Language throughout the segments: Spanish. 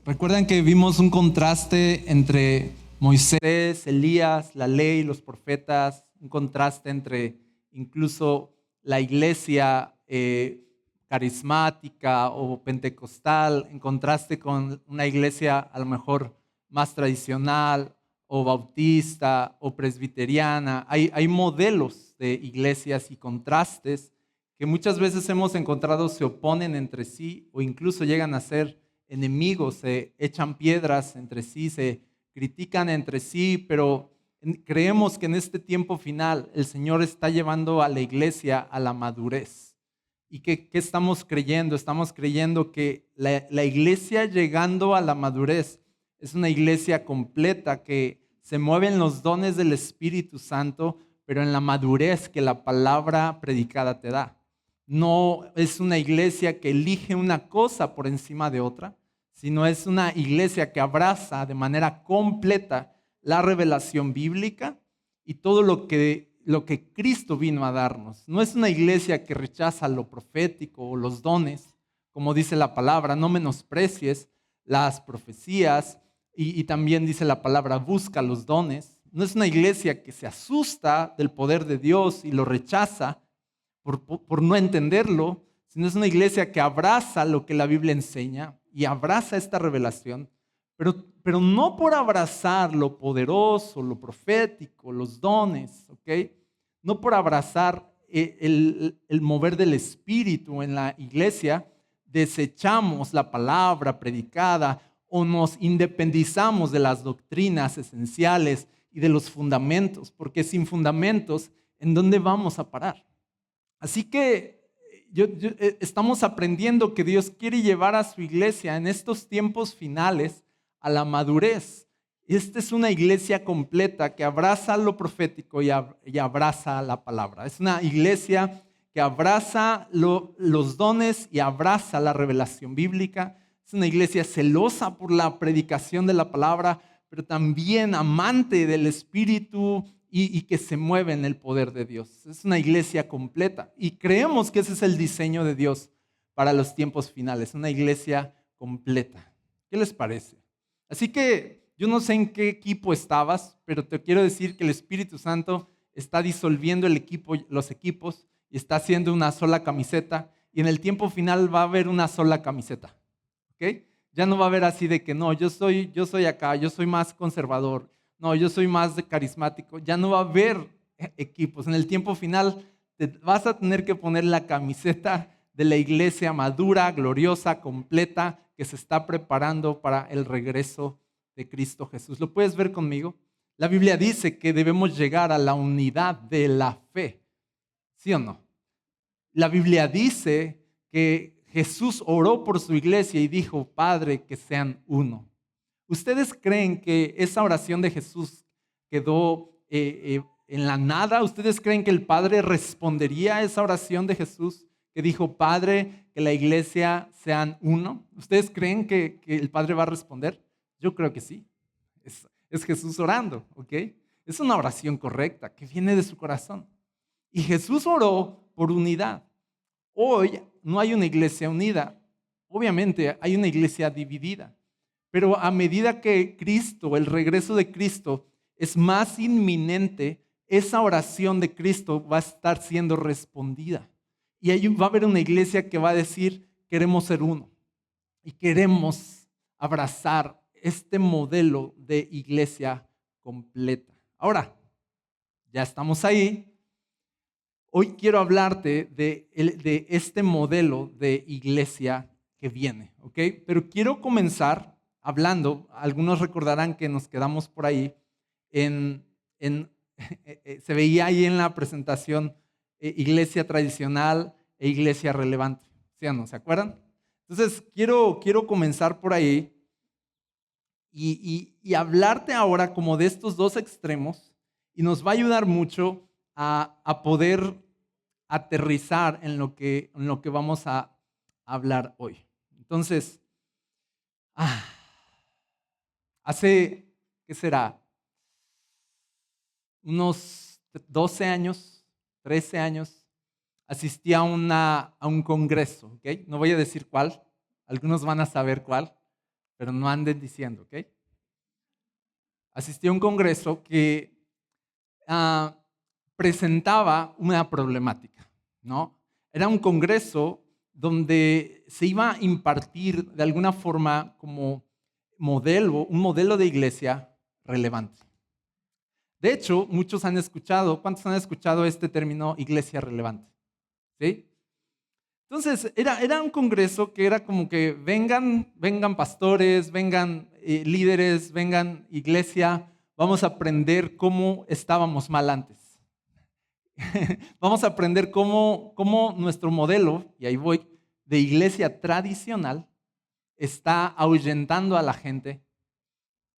Recuerdan que vimos un contraste entre Moisés, Elías, la ley, los profetas, un contraste entre incluso la iglesia carismática o pentecostal, en contraste con una iglesia a lo mejor más tradicional o bautista o presbiteriana. Hay modelos de iglesias y contrastes que muchas veces hemos encontrado se oponen entre sí o incluso llegan a ser enemigos, se echan piedras entre sí, se critican entre sí, pero creemos que en este tiempo final el Señor está llevando a la iglesia a la madurez. ¿Y qué estamos creyendo? Estamos creyendo que la iglesia llegando a la madurez es una iglesia completa que se mueve en los dones del Espíritu Santo, pero en la madurez que la palabra predicada te da. No es una iglesia que elige una cosa por encima de otra, sino es una iglesia que abraza de manera completa la revelación bíblica y todo lo que Cristo vino a darnos. No es una iglesia que rechaza lo profético o los dones, como dice la palabra, no menosprecies las profecías y también dice la palabra, busca los dones. No es una iglesia que se asusta del poder de Dios y lo rechaza por no entenderlo, sino es una iglesia que abraza lo que la Biblia enseña y abraza esta revelación, pero no por abrazar lo poderoso, lo profético, los dones, ¿ok? No por abrazar el mover del Espíritu en la iglesia, desechamos la palabra predicada o nos independizamos de las doctrinas esenciales y de los fundamentos, porque sin fundamentos, ¿en dónde vamos a parar? Así que estamos aprendiendo que Dios quiere llevar a su iglesia en estos tiempos finales a la madurez. Esta es una iglesia completa que abraza lo profético y abraza la palabra. Es una iglesia que abraza los dones y abraza la revelación bíblica. Es una iglesia celosa por la predicación de la palabra, pero también amante del Espíritu y que se mueve en el poder de Dios. Es una iglesia completa y creemos que ese es el diseño de Dios para los tiempos finales, una iglesia completa. ¿Qué les parece? Así que yo no sé en qué equipo estabas, pero te quiero decir que el Espíritu Santo está disolviendo los equipos y está haciendo una sola camiseta y en el tiempo final va a haber una sola camiseta. ¿Ok? Ya no va a haber así de que no, yo soy acá, yo soy más conservador. No, yo soy más de carismático. Ya no va a haber equipos. En el tiempo final te vas a tener que poner la camiseta de la iglesia madura, gloriosa, completa, que se está preparando para el regreso de Cristo Jesús. ¿Lo puedes ver conmigo? La Biblia dice que debemos llegar a la unidad de la fe. ¿Sí o no? La Biblia dice que Jesús oró por su iglesia y dijo, Padre, que sean uno. ¿Ustedes creen que esa oración de Jesús quedó en la nada? ¿Ustedes creen que el Padre respondería a esa oración de Jesús que dijo, Padre, que la iglesia sean uno? ¿Ustedes creen que el Padre va a responder? Yo creo que sí. Es Jesús orando, ¿ok? Es una oración correcta que viene de su corazón. Y Jesús oró por unidad. Hoy no hay una iglesia unida. Obviamente hay una iglesia dividida. Pero a medida que Cristo, el regreso de Cristo, es más inminente, esa oración de Cristo va a estar siendo respondida. Y ahí va a haber una iglesia que va a decir, queremos ser uno. Y queremos abrazar este modelo de iglesia completa. Ahora, ya estamos ahí. Hoy quiero hablarte de este modelo de iglesia que viene, ¿ok? Pero quiero comenzar hablando, algunos recordarán que nos quedamos por ahí, se veía ahí en la presentación iglesia tradicional e iglesia relevante, ¿sí o no? ¿Se acuerdan? Entonces, quiero comenzar por ahí y hablarte ahora como de estos dos extremos y nos va a ayudar mucho a poder aterrizar en lo que vamos a hablar hoy. Entonces, hace, ¿qué será? Unos 12 años, 13 años, asistí a un congreso, ¿ok? No voy a decir cuál, algunos van a saber cuál, pero no anden diciendo, ¿ok? Asistí a un congreso que presentaba una problemática, ¿no? Era un congreso donde se iba a impartir de alguna forma como un modelo de iglesia relevante. De hecho, muchos han escuchado, ¿cuántos han escuchado este término iglesia relevante? ¿Sí? Entonces, era un congreso que era como que vengan pastores, vengan líderes, vengan iglesia, vamos a aprender cómo estábamos mal antes. Vamos a aprender cómo nuestro modelo, y ahí voy, de iglesia tradicional está ahuyentando a la gente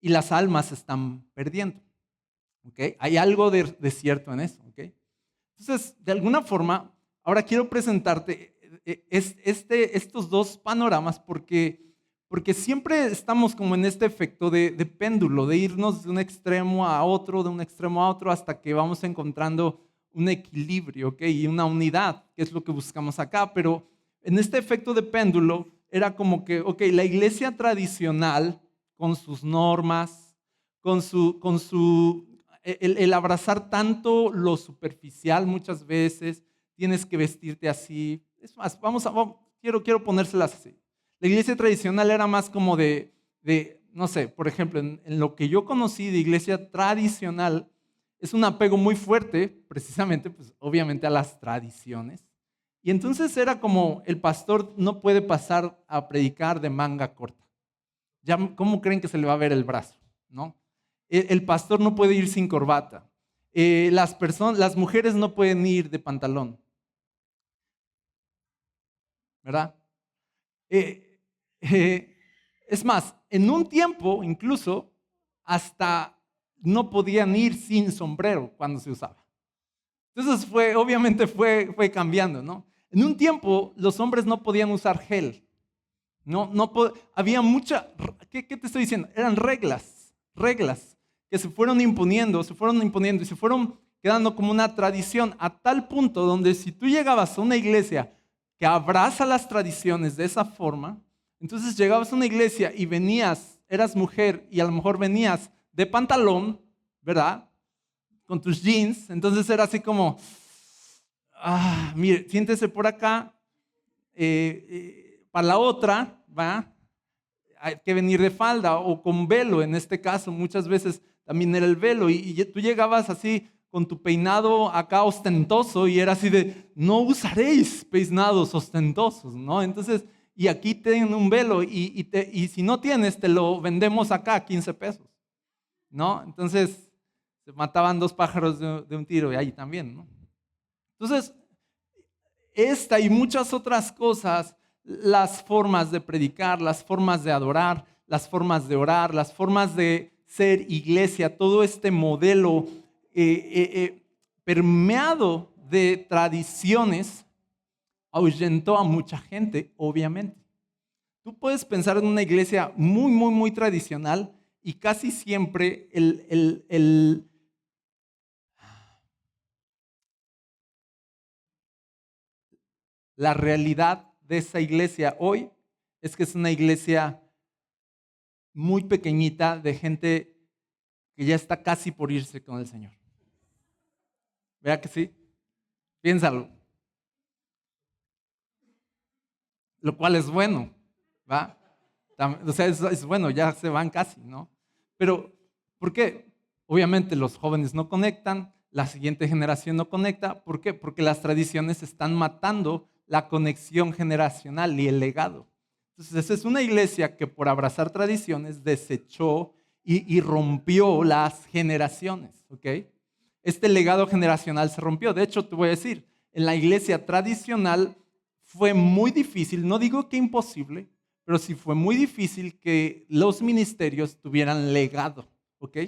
y las almas se están perdiendo. ¿Okay? Hay algo de cierto en eso. ¿Okay? Entonces, de alguna forma, ahora quiero presentarte estos dos panoramas porque siempre estamos como en este efecto de péndulo, de irnos de un extremo a otro, de un extremo a otro, hasta que vamos encontrando un equilibrio, ¿okay? Y una unidad, que es lo que buscamos acá. Pero en este efecto de péndulo era como que, ok, la iglesia tradicional, con sus normas, el abrazar tanto lo superficial muchas veces, tienes que vestirte así. Es más, quiero ponérselas así. La iglesia tradicional era más como no sé, por ejemplo, en lo que yo conocí de iglesia tradicional, es un apego muy fuerte, precisamente, pues obviamente a las tradiciones. Y entonces era como el pastor no puede pasar a predicar de manga corta. Ya, ¿cómo creen que se le va a ver el brazo? ¿No? El pastor no puede ir sin corbata. Las mujeres no pueden ir de pantalón. ¿Verdad? Es más, en un tiempo incluso hasta no podían ir sin sombrero cuando se usaba. Entonces obviamente fue cambiando, ¿no? En un tiempo los hombres no podían usar gel. Había ¿qué te estoy diciendo? Eran reglas que se fueron imponiendo y se fueron quedando como una tradición a tal punto donde si tú llegabas a una iglesia que abraza las tradiciones de esa forma, entonces llegabas a una iglesia y eras mujer y a lo mejor venías de pantalón, ¿verdad? Con tus jeans, entonces era así como, mire, siéntese por acá, para la otra, ¿va? Hay que venir de falda o con velo, en este caso muchas veces también era el velo y tú llegabas así con tu peinado acá ostentoso y era así de, no usaréis peinados ostentosos, ¿no? Entonces, y aquí tienen un velo y si no tienes, te lo vendemos acá a 15 pesos, ¿no? Entonces, se mataban dos pájaros de un tiro y ahí también, ¿no? Entonces, esta y muchas otras cosas, las formas de predicar, las formas de adorar, las formas de orar, las formas de ser iglesia, todo este modelo permeado de tradiciones ahuyentó a mucha gente, obviamente. Tú puedes pensar en una iglesia muy, muy, muy tradicional y casi siempre la realidad de esa iglesia hoy es que es una iglesia muy pequeñita de gente que ya está casi por irse con el Señor. ¿Verdad que sí? Piénsalo. Lo cual es bueno, ¿va? O sea, es bueno, ya se van casi, ¿no? Pero, ¿por qué? Obviamente los jóvenes no conectan, la siguiente generación no conecta. ¿Por qué? Porque las tradiciones están matando la conexión generacional y el legado. Entonces, esa es una iglesia que por abrazar tradiciones desechó y rompió las generaciones, ¿ok? Este legado generacional se rompió. De hecho, te voy a decir, en la iglesia tradicional fue muy difícil, no digo que imposible, pero sí fue muy difícil que los ministerios tuvieran legado, ¿ok?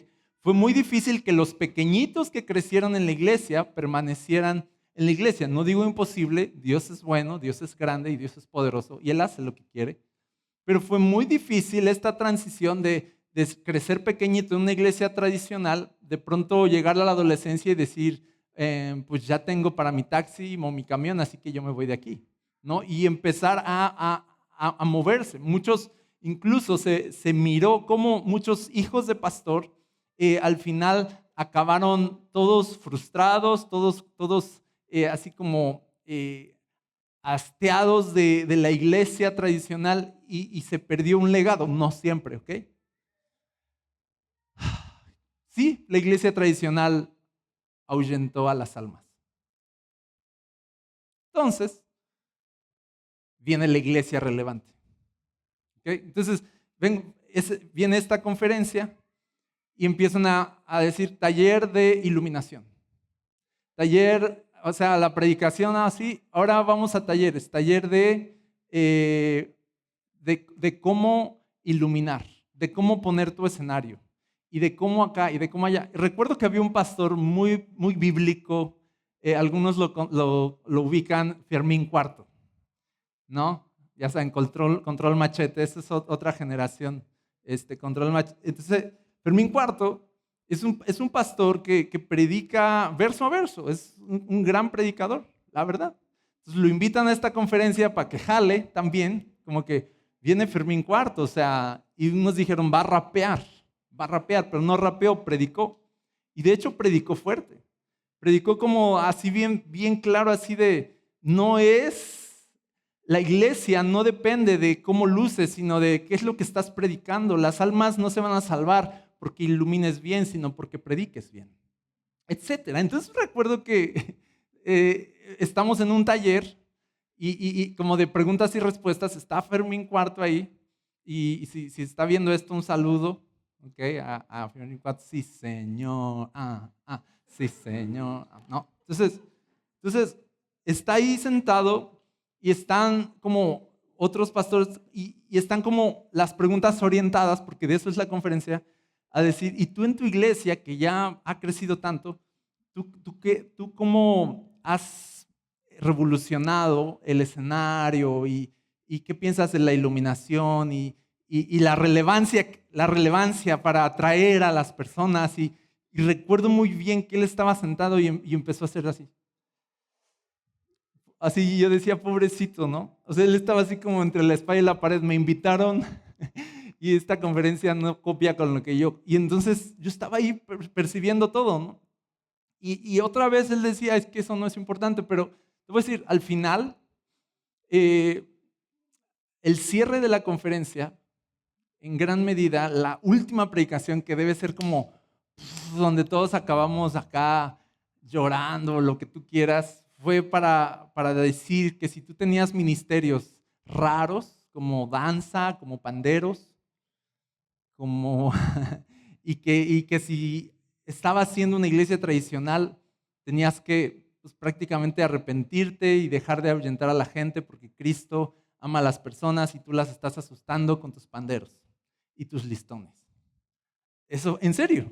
Fue muy difícil que los pequeñitos que crecieron en la iglesia permanecieran en la iglesia. No digo imposible, Dios es bueno, Dios es grande y Dios es poderoso y Él hace lo que quiere. Pero fue muy difícil esta transición de crecer pequeñito en una iglesia tradicional, de pronto llegar a la adolescencia y decir, pues ya tengo para mi taxi o mi camión, así que yo me voy de aquí, ¿no? Y empezar a moverse. Muchos Incluso se miró cómo muchos hijos de pastor al final acabaron todos frustrados, todos así como hastiados de la iglesia tradicional y se perdió un legado, no siempre, ¿ok? Sí, la iglesia tradicional ahuyentó a las almas. Entonces, viene la iglesia relevante. ¿Okay? Entonces, viene esta conferencia y empiezan a decir taller de iluminación. Taller, o sea, la predicación así, ahora vamos a talleres, taller de cómo iluminar, de cómo poner tu escenario y de cómo acá y de cómo allá. Recuerdo que había un pastor muy, muy bíblico, algunos lo ubican, Fermín Cuarto, ¿no? Ya saben, control machete, esa es otra generación, control machete. Entonces, Fermín Cuarto es un pastor que predica verso a verso, es un gran predicador, la verdad. Entonces lo invitan a esta conferencia para que jale también, como que viene Fermín Cuarto, o sea, y unos dijeron va a rapear, pero no rapeó, predicó. Y de hecho predicó fuerte, predicó como así bien claro, así de, la iglesia no depende de cómo luces, sino de qué es lo que estás predicando. Las almas no se van a salvar porque ilumines bien, sino porque prediques bien, etcétera. Entonces recuerdo que estamos en un taller y como de preguntas y respuestas, está Fermín Cuarto ahí, y si está viendo esto, un saludo, ¿ok? A Fermín Cuarto, sí señor, sí señor, no. Entonces está ahí sentado y están como otros pastores y están como las preguntas orientadas, porque de eso es la conferencia, a decir, y tú en tu iglesia que ya ha crecido tanto, ¿tú cómo has revolucionado el escenario y qué piensas de la iluminación y la relevancia para atraer a las personas? Y recuerdo muy bien que él estaba sentado y empezó a hacer así. Así yo decía, pobrecito, ¿no? O sea, él estaba así como entre la espalda y la pared, me invitaron y esta conferencia no copia con lo que yo. Y entonces yo estaba ahí percibiendo todo, ¿no? Y otra vez él decía, es que eso no es importante, pero te voy a decir, al final, el cierre de la conferencia, en gran medida, la última predicación que debe ser como donde todos acabamos acá llorando, lo que tú quieras, fue para decir que si tú tenías ministerios raros, como danza, como panderos, y que si estabas siendo una iglesia tradicional, tenías que pues, prácticamente arrepentirte y dejar de ahuyentar a la gente porque Cristo ama a las personas y tú las estás asustando con tus panderos y tus listones. Eso, en serio,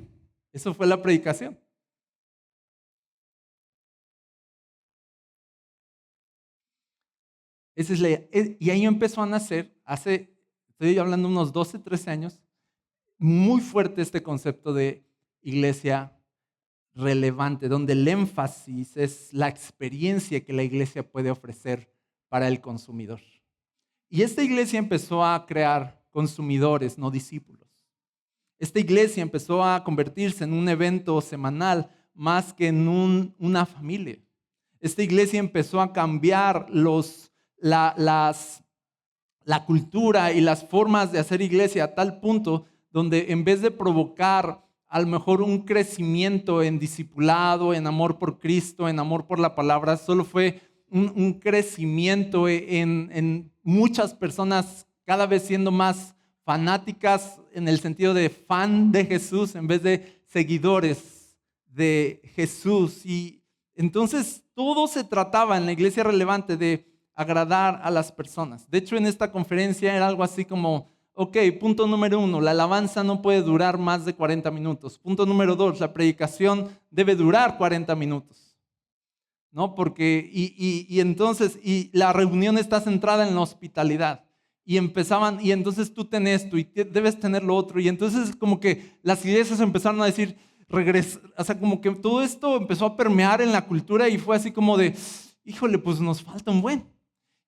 eso fue la predicación. Y ahí empezó a nacer, estoy hablando unos 12, 13 años, muy fuerte este concepto de iglesia relevante, donde el énfasis es la experiencia que la iglesia puede ofrecer para el consumidor. Y esta iglesia empezó a crear consumidores, no discípulos. Esta iglesia empezó a convertirse en un evento semanal más que en una familia. Esta iglesia empezó a cambiar la cultura y las formas de hacer iglesia a tal punto donde en vez de provocar a lo mejor un crecimiento en discipulado, en amor por Cristo, en amor por la palabra, solo fue un crecimiento en muchas personas cada vez siendo más fanáticas en el sentido de fan de Jesús en vez de seguidores de Jesús. Y entonces todo se trataba en la iglesia relevante de agradar a las personas. De hecho, en esta conferencia era algo así como, ok, punto número 1, la alabanza no puede durar más de 40 minutos. Punto número 2, la predicación debe durar 40 minutos. ¿No? Porque, entonces, la reunión está centrada en la hospitalidad. Y entonces tú tenés esto y debes tener lo otro. Y entonces como que las iglesias empezaron a decir, o sea, como que todo esto empezó a permear en la cultura y fue así como de, híjole, pues nos falta un buen.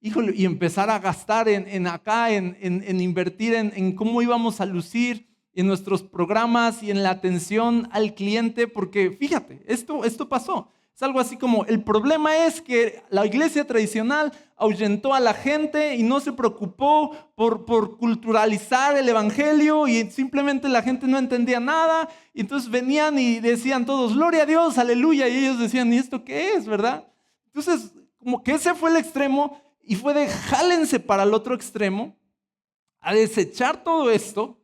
híjole, y empezar a gastar en invertir en cómo íbamos a lucir en nuestros programas y en la atención al cliente, porque fíjate, esto pasó. Es algo así como, el problema es que la iglesia tradicional ahuyentó a la gente y no se preocupó por culturalizar el evangelio y simplemente la gente no entendía nada. Y entonces venían y decían todos, gloria a Dios, aleluya, y ellos decían, ¿y esto qué es, verdad? Entonces, como que ese fue el extremo y fue de jálense para el otro extremo, a desechar todo esto,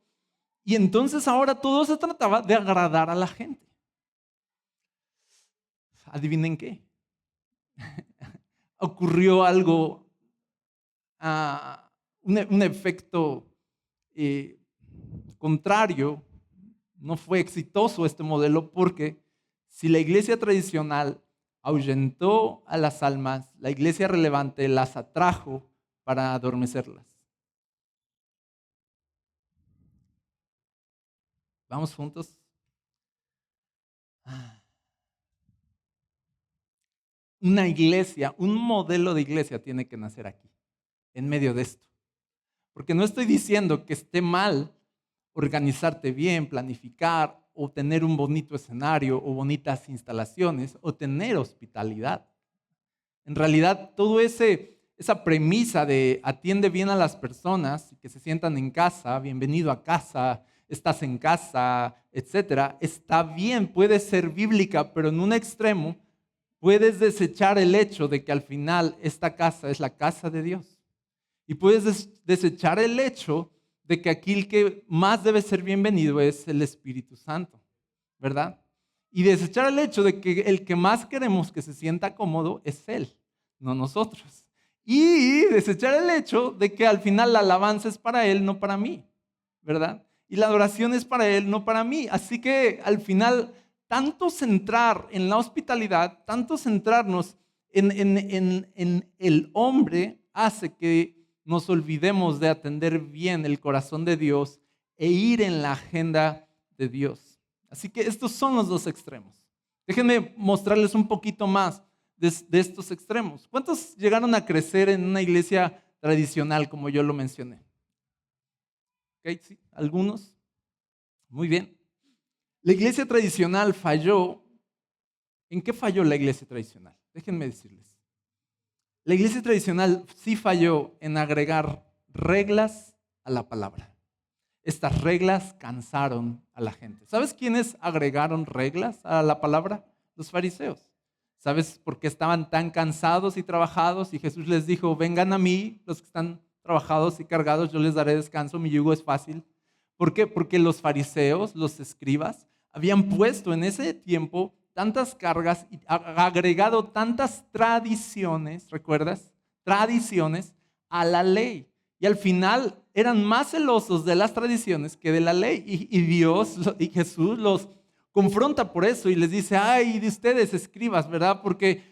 y entonces ahora todo se trataba de agradar a la gente. ¿Adivinen qué? Ocurrió algo, un efecto contrario. No fue exitoso este modelo porque si la iglesia tradicional ahuyentó a las almas, la iglesia relevante las atrajo para adormecerlas. ¿Vamos juntos? Una iglesia, un modelo de iglesia tiene que nacer aquí, en medio de esto. Porque no estoy diciendo que esté mal organizarte bien, planificar o tener un bonito escenario o bonitas instalaciones o tener hospitalidad. En realidad, todo esa premisa de atiende bien a las personas y que se sientan en casa, bienvenido a casa, estás en casa, etcétera, está bien, puede ser bíblica, pero en un extremo puedes desechar el hecho de que al final esta casa es la casa de Dios. Y puedes desechar el hecho de que aquí el que más debe ser bienvenido es el Espíritu Santo, ¿verdad? Y desechar el hecho de que el que más queremos que se sienta cómodo es Él, no nosotros. Y desechar el hecho de que al final la alabanza es para Él, no para mí, ¿verdad? Y la adoración es para Él, no para mí. Así que al final, tanto centrar en la hospitalidad, tanto centrarnos en el hombre hace que nos olvidemos de atender bien el corazón de Dios e ir en la agenda de Dios. Así que estos son los dos extremos. Déjenme mostrarles un poquito más de estos extremos. ¿Cuántos llegaron a crecer en una iglesia tradicional, como yo lo mencioné? ¿Okay? ¿Sí? ¿Algunos? Muy bien. La iglesia tradicional falló. ¿En qué falló la iglesia tradicional? Déjenme decirles. La iglesia tradicional sí falló en agregar reglas a la palabra. Estas reglas cansaron a la gente. ¿Sabes quiénes agregaron reglas a la palabra? Los fariseos. ¿Sabes por qué estaban tan cansados y trabajados? Y Jesús les dijo, vengan a mí, los que están trabajados y cargados, yo les daré descanso, mi yugo es fácil. ¿Por qué? Porque los fariseos, los escribas, habían puesto en ese tiempo tantas cargas y agregado tantas tradiciones, ¿recuerdas? Tradiciones a la ley. Y al final eran más celosos de las tradiciones que de la ley. Y Dios y Jesús los confronta por eso y les dice, ay de ustedes escribas, ¿verdad? Porque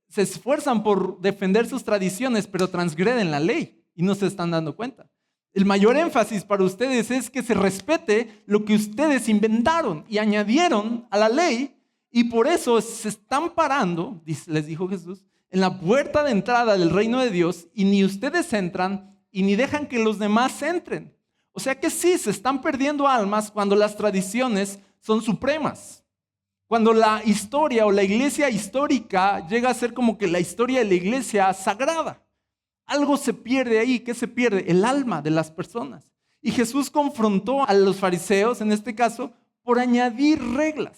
se esfuerzan por defender sus tradiciones, pero transgreden la ley y no se están dando cuenta. El mayor énfasis para ustedes es que se respete lo que ustedes inventaron y añadieron a la ley, y por eso se están parando, les dijo Jesús, en la puerta de entrada del reino de Dios, y ni ustedes entran y ni dejan que los demás entren. O sea que sí, se están perdiendo almas cuando las tradiciones son supremas. Cuando la historia o la iglesia histórica llega a ser como que la historia de la iglesia sagrada. Algo se pierde ahí. ¿Qué se pierde? El alma de las personas. Y Jesús confrontó a los fariseos, en este caso, por añadir reglas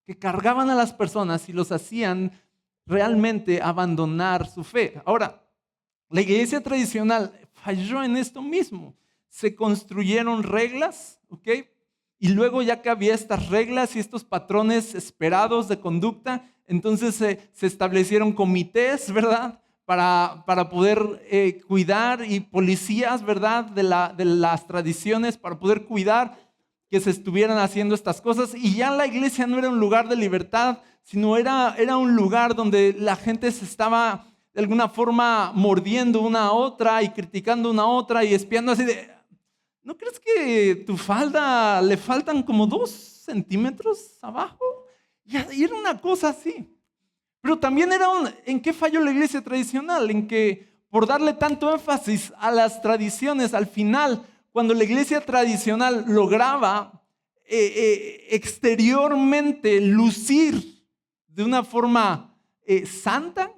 que cargaban a las personas y los hacían realmente abandonar su fe. Ahora, la iglesia tradicional falló en esto mismo. Se construyeron reglas, ¿ok? Y luego ya que había estas reglas y estos patrones esperados de conducta, entonces se establecieron comités, ¿verdad? Para poder cuidar, y policías, ¿verdad? De las tradiciones, para poder cuidar que se estuvieran haciendo estas cosas. Y ya la iglesia no era un lugar de libertad, sino era un lugar donde la gente se estaba de alguna forma mordiendo una a otra y criticando una a otra y espiando así de, ¿no crees que tu falda le faltan como 2 centímetros abajo? Y era una cosa así. Pero también ¿en qué falló la iglesia tradicional? En que por darle tanto énfasis a las tradiciones, al final, cuando la iglesia tradicional lograba exteriormente lucir de una forma santa,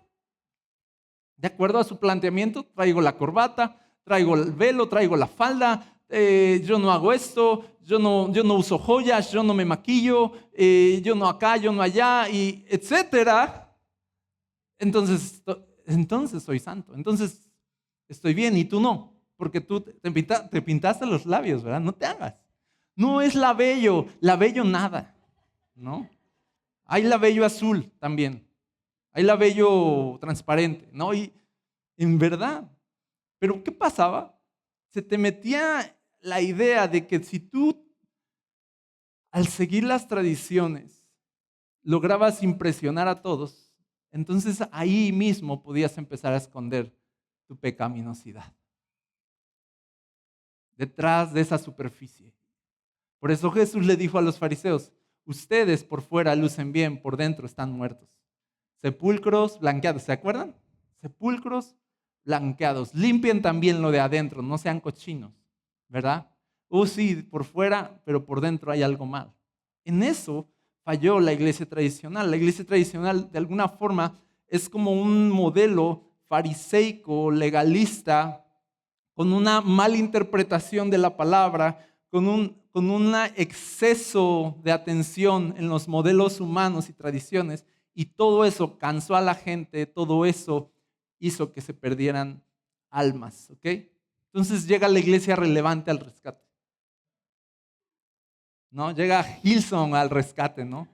de acuerdo a su planteamiento, traigo la corbata, traigo el velo, traigo la falda, yo no hago esto, yo no uso joyas, yo no me maquillo, yo no acá, yo no allá, y etcétera. Entonces soy santo, entonces estoy bien y tú no, porque tú te pintaste los labios, ¿verdad? No te hagas. No es labello nada, ¿no? Hay labello azul también, hay labello transparente, ¿no? Y en verdad, pero ¿qué pasaba? Se te metía la idea de que si tú, al seguir las tradiciones, lograbas impresionar a todos, entonces ahí mismo podías empezar a esconder tu pecaminosidad detrás de esa superficie. Por eso Jesús le dijo a los fariseos: ustedes por fuera lucen bien, por dentro están muertos. Sepulcros blanqueados, ¿se acuerdan? Sepulcros blanqueados. Limpien también lo de adentro, no sean cochinos, ¿verdad? Sí, por fuera, pero por dentro hay algo mal. En eso falló la iglesia tradicional. La iglesia tradicional, de alguna forma, es como un modelo fariseico, legalista, con una mala interpretación de la palabra, con un exceso de atención en los modelos humanos y tradiciones, y todo eso cansó a la gente, todo eso hizo que se perdieran almas, ¿ok? Entonces llega la iglesia relevante al rescate, ¿no? Llega Hillsong al rescate, ¿no?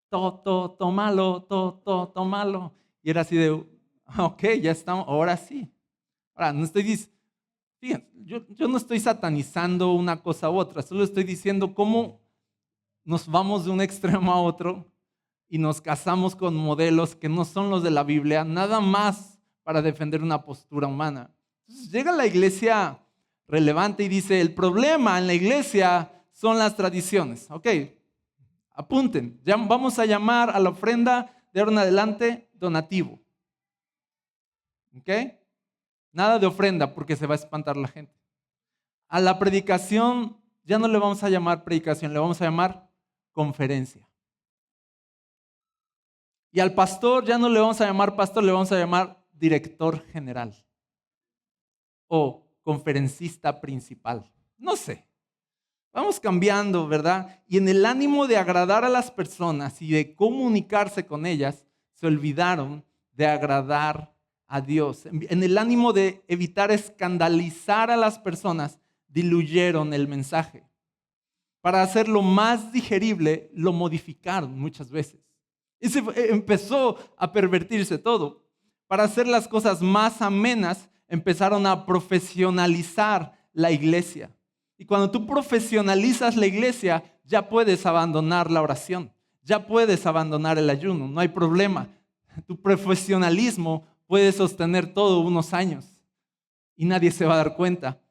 Tómalo, tómalo. Y era así de, ok, ya estamos, ahora sí. Ahora, no estoy diciendo, fíjense, yo no estoy satanizando una cosa u otra, solo estoy diciendo cómo nos vamos de un extremo a otro y nos casamos con modelos que no son los de la Biblia, nada más para defender una postura humana. Entonces llega la iglesia relevante y dice: el problema en la iglesia son las tradiciones. Ok, apunten, ya vamos a llamar a la ofrenda de ahora en adelante donativo. ¿Ok? Nada de ofrenda porque se va a espantar la gente. A la predicación ya no le vamos a llamar predicación, le vamos a llamar conferencia. Y al pastor ya no le vamos a llamar pastor, le vamos a llamar director general o conferencista principal. No sé. Vamos cambiando, ¿verdad? Y en el ánimo de agradar a las personas y de comunicarse con ellas, se olvidaron de agradar a Dios. En el ánimo de evitar escandalizar a las personas, diluyeron el mensaje. Para hacerlo más digerible, lo modificaron muchas veces. Y empezó a pervertirse todo. Para hacer las cosas más amenas, empezaron a profesionalizar la iglesia. Y cuando tú profesionalizas la iglesia, ya puedes abandonar la oración, ya puedes abandonar el ayuno, no hay problema. Tu profesionalismo puede sostener todo unos años y nadie se va a dar cuenta.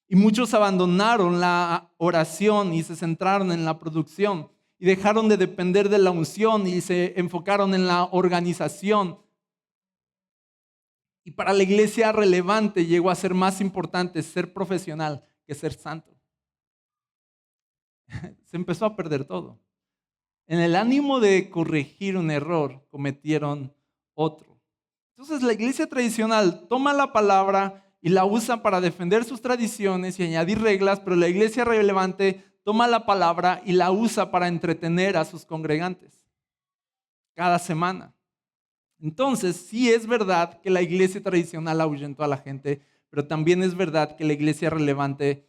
Y muchos abandonaron la oración y se centraron en la producción y dejaron de depender de la unción y se enfocaron en la organización. Y para la iglesia relevante llegó a ser más importante ser profesional que ser santo. Se empezó a perder todo. En el ánimo de corregir un error, cometieron otro. Entonces la iglesia tradicional toma la palabra y la usa para defender sus tradiciones y añadir reglas, pero la iglesia relevante toma la palabra y la usa para entretener a sus congregantes cada semana. Entonces, sí es verdad que la iglesia tradicional ahuyentó a la gente, pero también es verdad que la iglesia relevante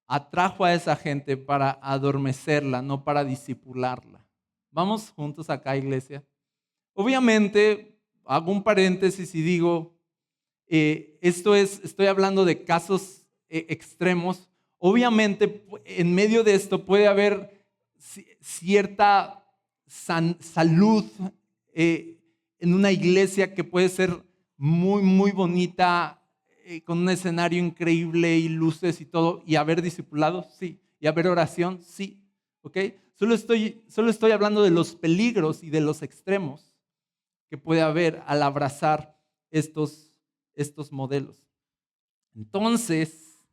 atrajo a esa gente para adormecerla, no para disipularla. Vamos juntos acá, iglesia. Obviamente, hago un paréntesis y digo, estoy hablando de casos extremos. Obviamente, en medio de esto puede haber cierta salud en una iglesia que puede ser muy, muy bonita, con un escenario increíble y luces y todo, y haber discipulado, sí, y haber oración, sí, ¿ok? Solo estoy hablando de los peligros y de los extremos que puede haber al abrazar estos modelos. Entonces,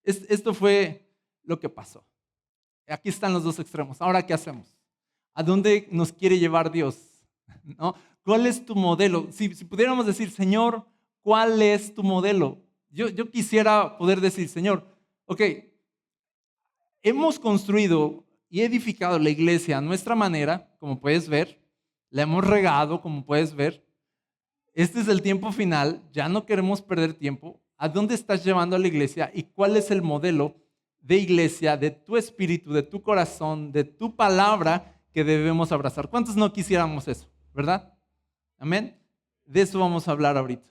esto fue lo que pasó. Aquí están los dos extremos. Ahora, ¿qué hacemos? ¿A dónde nos quiere llevar Dios? ¿No? ¿Cuál es tu modelo? Si pudiéramos decir, Señor, ¿cuál es tu modelo? Yo quisiera poder decir, Señor, ok, hemos construido y edificado la iglesia a nuestra manera, como puedes ver, la hemos regado, como puedes ver. Este es el tiempo final, ya no queremos perder tiempo. ¿A dónde estás llevando a la iglesia y cuál es el modelo de iglesia, de tu espíritu, de tu corazón, de tu palabra que debemos abrazar? ¿Cuántos no quisiéramos eso, verdad? Amén. De eso vamos a hablar ahorita,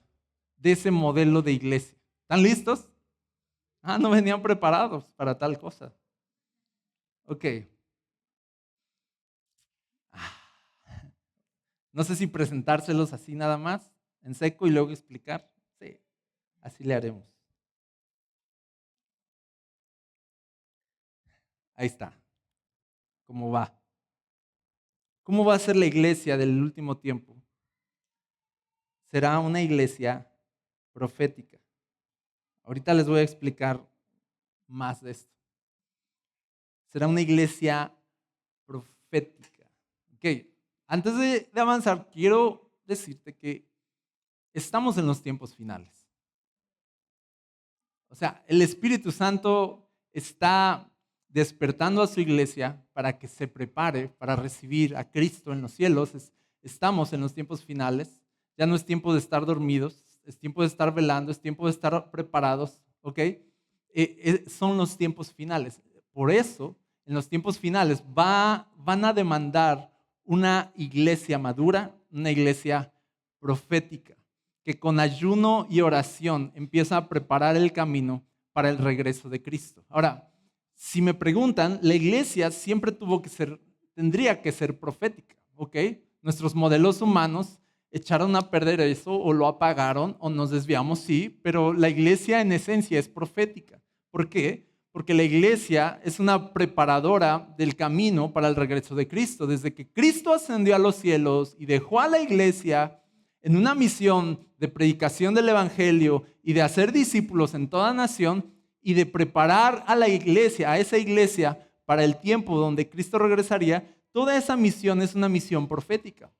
de ese modelo de iglesia. ¿Están listos? No venían preparados para tal cosa. Ok. No sé si presentárselos así nada más, en seco y luego explicar. Sí, así le haremos. Ahí está. ¿Cómo va? ¿Cómo va a ser la iglesia del último tiempo? Será una iglesia profética. Ahorita les voy a explicar más de esto. Será una iglesia profética. Ok, antes de avanzar, quiero decirte que estamos en los tiempos finales. O sea, el Espíritu Santo está despertando a su iglesia para que se prepare para recibir a Cristo en los cielos. Estamos en los tiempos finales. Ya no es tiempo de estar dormidos, es tiempo de estar velando, es tiempo de estar preparados, ¿ok? Son los tiempos finales. Por eso, en los tiempos finales van a demandar una iglesia madura, una iglesia profética, que con ayuno y oración empieza a preparar el camino para el regreso de Cristo. Ahora, si me preguntan, la iglesia siempre tendría que ser profética, ¿ok? Nuestros modelos humanos echaron a perder eso o lo apagaron o nos desviamos, sí, pero la iglesia en esencia es profética. ¿Por qué? Porque la iglesia es una preparadora del camino para el regreso de Cristo. Desde que Cristo ascendió a los cielos y dejó a la iglesia en una misión de predicación del evangelio y de hacer discípulos en toda nación y de preparar a la iglesia, a esa iglesia para el tiempo donde Cristo regresaría, toda esa misión es una misión profética.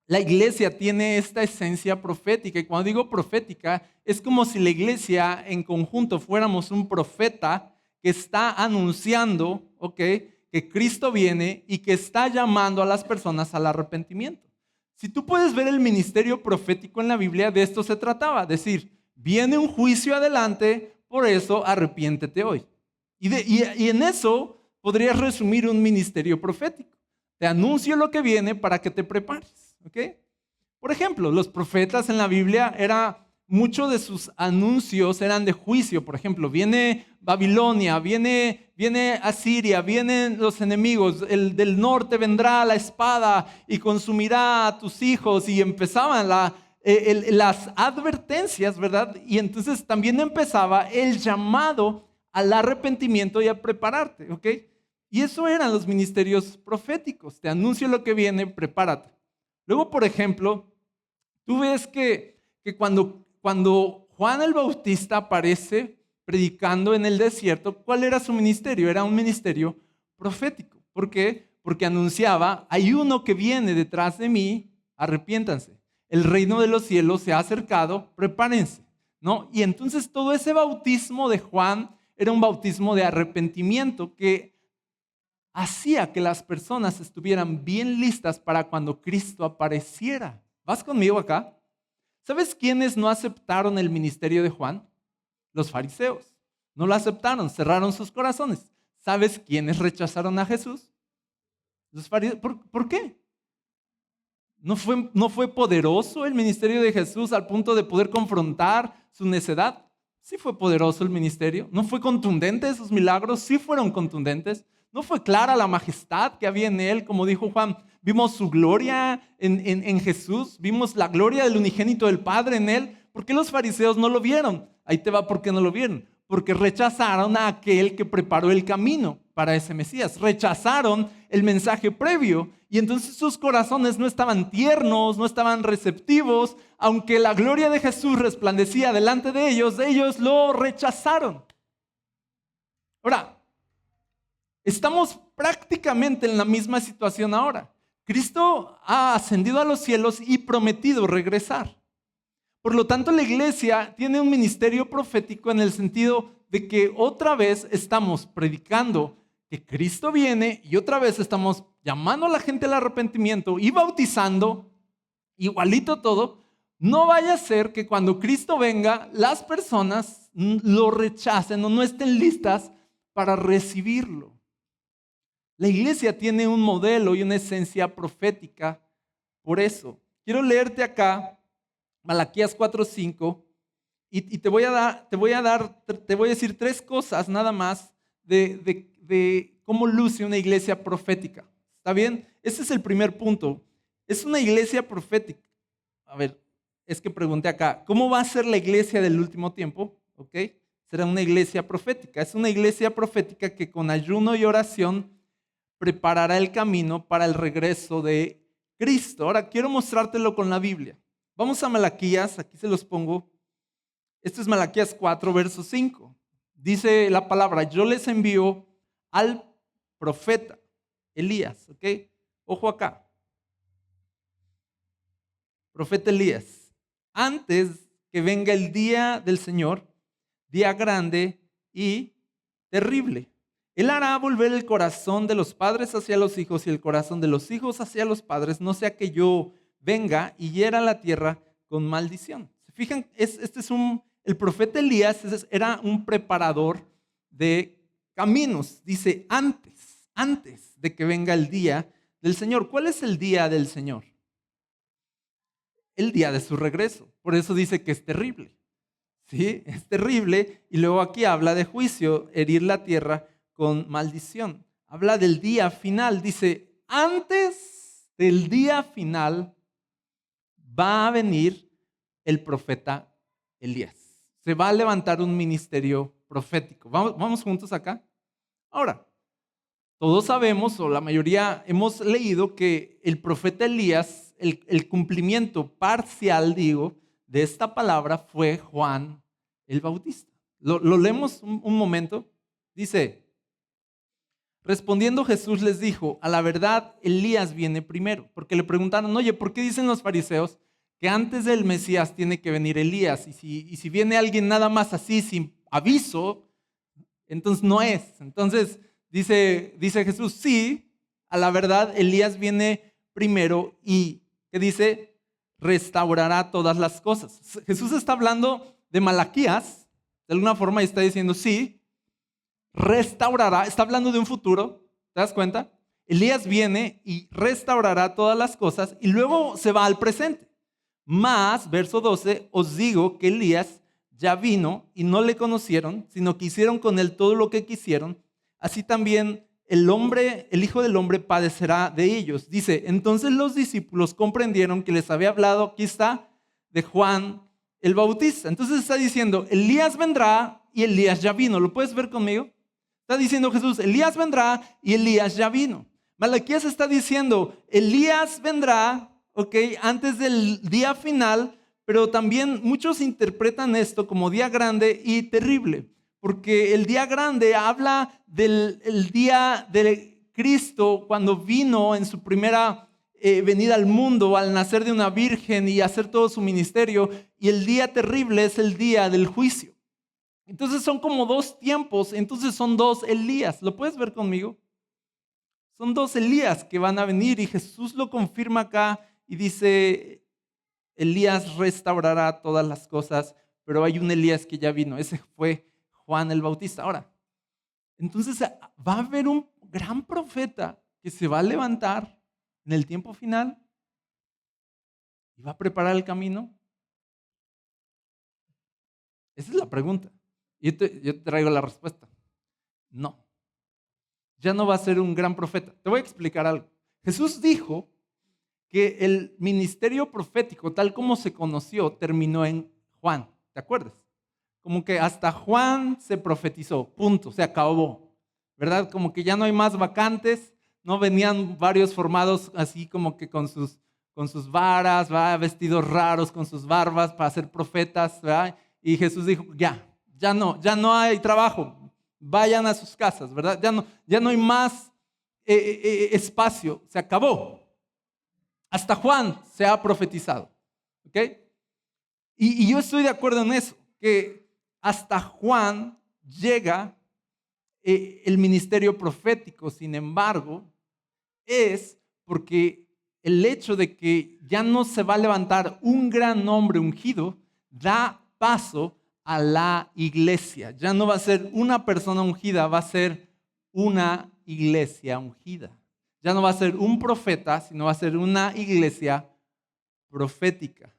La iglesia tiene esta esencia profética y cuando digo profética es como si la iglesia en conjunto fuéramos un profeta que está anunciando, ¿ok?, que Cristo viene y que está llamando a las personas al arrepentimiento. Si tú puedes ver el ministerio profético en la Biblia, de esto se trataba, decir, viene un juicio adelante, por eso arrepiéntete hoy. Y en eso podrías resumir un ministerio profético. Te anuncio lo que viene para que te prepares. ¿Okay? Por ejemplo, los profetas en la Biblia, muchos de sus anuncios eran de juicio. Por ejemplo, viene Babilonia, viene Asiria, vienen los enemigos, el del norte vendrá la espada y consumirá a tus hijos. Y empezaban las advertencias, ¿verdad? Y entonces también empezaba el llamado al arrepentimiento y a prepararte, ¿ok? Y eso eran los ministerios proféticos. Te anuncio lo que viene, prepárate. Luego, por ejemplo, tú ves que cuando Juan el Bautista aparece predicando en el desierto, ¿cuál era su ministerio? Era un ministerio profético. ¿Por qué? Porque anunciaba, hay uno que viene detrás de mí, arrepiéntanse. El reino de los cielos se ha acercado, prepárense, ¿no? Y entonces todo ese bautismo de Juan era un bautismo de arrepentimiento que hacía que las personas estuvieran bien listas para cuando Cristo apareciera. ¿Vas conmigo acá? ¿Sabes quiénes no aceptaron el ministerio de Juan? Los fariseos. No lo aceptaron, cerraron sus corazones. ¿Sabes quiénes rechazaron a Jesús? Los fariseos. ¿Por qué? ¿No fue poderoso el ministerio de Jesús al punto de poder confrontar su necedad? Sí fue poderoso el ministerio. ¿No fue contundente esos milagros? Sí fueron contundentes. ¿No fue clara la majestad que había en él? Como dijo Juan, vimos su gloria en Jesús, vimos la gloria del unigénito del Padre en él. ¿Por qué los fariseos no lo vieron? Ahí te va por qué no lo vieron. porque rechazaron a aquel que preparó el camino para ese Mesías. Rechazaron el mensaje previo y entonces sus corazones no estaban tiernos, no estaban receptivos. Aunque la gloria de Jesús resplandecía delante de ellos lo rechazaron. Ahora, estamos prácticamente en la misma situación ahora. Cristo ha ascendido a los cielos y prometido regresar. Por lo tanto, la iglesia tiene un ministerio profético en el sentido de que otra vez estamos predicando que Cristo viene y otra vez estamos llamando a la gente al arrepentimiento y bautizando, igualito todo. No vaya a ser que cuando Cristo venga, las personas lo rechacen o no estén listas para recibirlo. La iglesia tiene un modelo y una esencia profética por eso. Quiero leerte acá Malaquías 4:5 y te voy a decir tres cosas nada más de cómo luce una iglesia profética. ¿Está bien? Ese es el primer punto. Es una iglesia profética. A ver, es que pregunté acá, ¿cómo va a ser la iglesia del último tiempo? ¿Ok? Será una iglesia profética. Es una iglesia profética que con ayuno y oración preparará el camino para el regreso de Cristo. Ahora quiero mostrártelo con la Biblia. Vamos a Malaquías, aquí se los pongo. Esto es Malaquías 4, verso 5. Dice la palabra, yo les envío al profeta Elías, ¿ok? Ojo acá. Profeta Elías, antes que venga el día del Señor, día grande y terrible. Él hará volver el corazón de los padres hacia los hijos y el corazón de los hijos hacia los padres, no sea que yo venga y hiera la tierra con maldición. ¿Se fijan? El profeta Elías era un preparador de caminos. Dice, antes de que venga el día del Señor. ¿Cuál es el día del Señor? El día de su regreso. Por eso dice que es terrible. ¿Sí? Es terrible. Y luego aquí habla de juicio, herir la tierra con maldición. Habla del día final. Dice, antes del día final va a venir el profeta Elías. Se va a levantar un ministerio profético. Vamos juntos acá. Ahora, todos sabemos, o la mayoría hemos leído, que el profeta Elías, el cumplimiento parcial, de esta palabra fue Juan el Bautista. Lo leemos un momento. Dice, respondiendo Jesús les dijo, a la verdad Elías viene primero. Porque le preguntaron, oye, ¿por qué dicen los fariseos que antes del Mesías tiene que venir Elías? Y si viene alguien nada más así, sin aviso, entonces no es. Entonces dice Jesús, sí, a la verdad Elías viene primero y, ¿qué dice? Restaurará todas las cosas. Jesús está hablando de Malaquías, de alguna forma, y está diciendo, sí, restaurará, está hablando de un futuro, ¿te das cuenta? Elías viene y restaurará todas las cosas y luego se va al presente. Más, verso 12, os digo que Elías ya vino y no le conocieron, sino que hicieron con él todo lo que quisieron. Así también el Hijo del Hombre padecerá de ellos. Dice, entonces los discípulos comprendieron que les había hablado, aquí está, de Juan el Bautista. Entonces está diciendo, Elías vendrá y Elías ya vino. ¿Lo puedes ver conmigo? Está diciendo Jesús, Elías vendrá y Elías ya vino. Malaquías está diciendo, Elías vendrá, antes del día final, pero también muchos interpretan esto como día grande y terrible, porque el día grande habla del día de Cristo cuando vino en su primera venida al mundo, al nacer de una virgen y hacer todo su ministerio, y el día terrible es el día del juicio. Entonces son como dos tiempos, entonces son dos Elías. ¿Lo puedes ver conmigo? Son dos Elías que van a venir y Jesús lo confirma acá y dice, Elías restaurará todas las cosas, pero hay un Elías que ya vino, ese fue Juan el Bautista. Ahora, entonces va a haber un gran profeta que se va a levantar en el tiempo final y va a preparar el camino. Esa es la pregunta. Yo te traigo la respuesta. No. Ya no va a ser un gran profeta. Te voy a explicar algo. Jesús dijo que el ministerio profético, tal como se conoció, terminó en Juan. ¿Te acuerdas? como que hasta Juan se profetizó, punto, se acabó, ¿verdad? Como que ya no hay más vacantes, no venían varios formados así como que con sus varas, ¿verdad? Vestidos raros, con sus barbas para ser profetas, ¿verdad? Y Jesús dijo, ya no hay trabajo, vayan a sus casas, ¿verdad? Ya no hay más espacio, se acabó. Hasta Juan se ha profetizado, ¿ok? Y yo estoy de acuerdo en eso, que hasta Juan llega el ministerio profético. Sin embargo, es porque el hecho de que ya no se va a levantar un gran hombre ungido da paso a la iglesia. Ya no va a ser una persona ungida, va a ser una iglesia ungida. Ya no va a ser un profeta, sino va a ser una iglesia profética.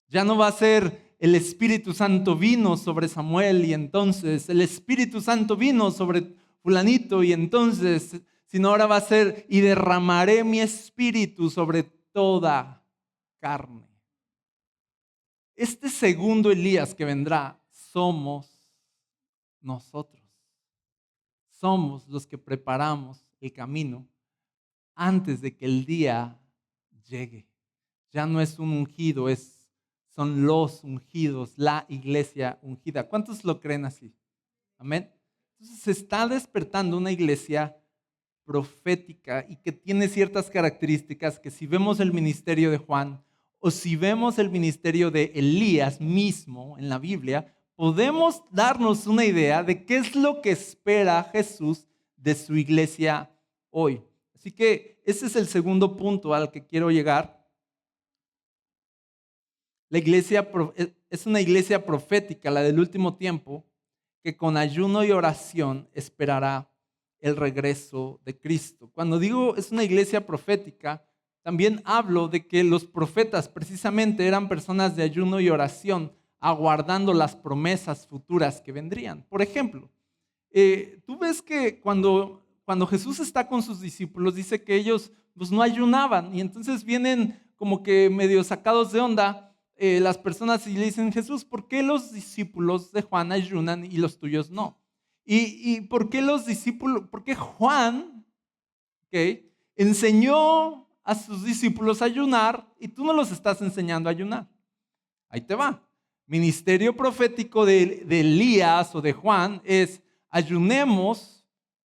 Ya no va a ser el Espíritu Santo vino sobre Samuel y entonces el Espíritu Santo vino sobre fulanito y entonces, sino ahora va a ser y derramaré mi espíritu sobre toda carne. Este segundo Elías que vendrá somos nosotros. Somos los que preparamos el camino antes de que el día llegue. Ya no es un ungido, son los ungidos, la iglesia ungida. ¿Cuántos lo creen así? Amén. Entonces se está despertando una iglesia profética y que tiene ciertas características que si vemos el ministerio de Juan o si vemos el ministerio de Elías mismo en la Biblia, podemos darnos una idea de qué es lo que espera Jesús de su iglesia hoy. Así que ese es el segundo punto al que quiero llegar. La iglesia es una iglesia profética, la del último tiempo, que con ayuno y oración esperará el regreso de Cristo. Cuando digo es una iglesia profética, también hablo de que los profetas precisamente eran personas de ayuno y oración, aguardando las promesas futuras que vendrían. Por ejemplo, tú ves que cuando Jesús está con sus discípulos, dice que ellos pues, no ayunaban y entonces vienen como que medio sacados de onda las personas y le dicen, Jesús, ¿por qué los discípulos de Juan ayunan y los tuyos no? ¿Y por qué por qué Juan enseñó a sus discípulos a ayunar y tú no los estás enseñando a ayunar? Ahí te va. Ministerio profético de Elías o de Juan es ayunemos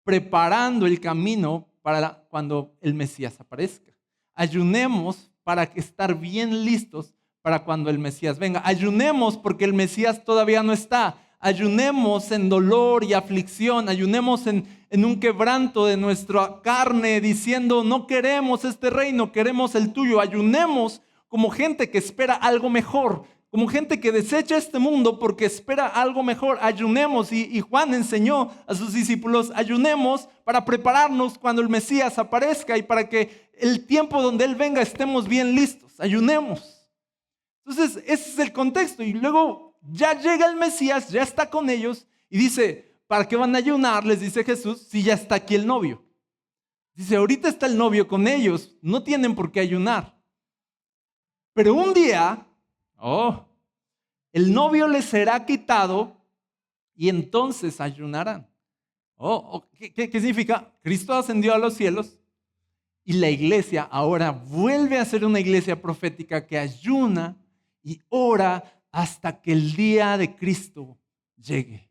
preparando el camino para cuando el Mesías aparezca. Ayunemos para estar bien listos para cuando el Mesías venga. Ayunemos porque el Mesías todavía no está. Ayunemos en dolor y aflicción. Ayunemos en un quebranto de nuestra carne diciendo no queremos este reino, queremos el tuyo. Ayunemos como gente que espera algo mejor, como gente que desecha este mundo porque espera algo mejor. Ayunemos y Juan enseñó a sus discípulos, ayunemos para prepararnos cuando el Mesías aparezca y para que el tiempo donde Él venga estemos bien listos. Ayunemos. Entonces, ese es el contexto. Y luego ya llega el Mesías, ya está con ellos y dice, ¿para qué van a ayunar? Les dice Jesús, si ya está aquí el novio. Dice, ahorita está el novio con ellos, no tienen por qué ayunar. Pero un día, el novio les será quitado y entonces ayunarán. ¿Qué significa? Cristo ascendió a los cielos y la iglesia ahora vuelve a ser una iglesia profética que ayuna y ora hasta que el día de Cristo llegue.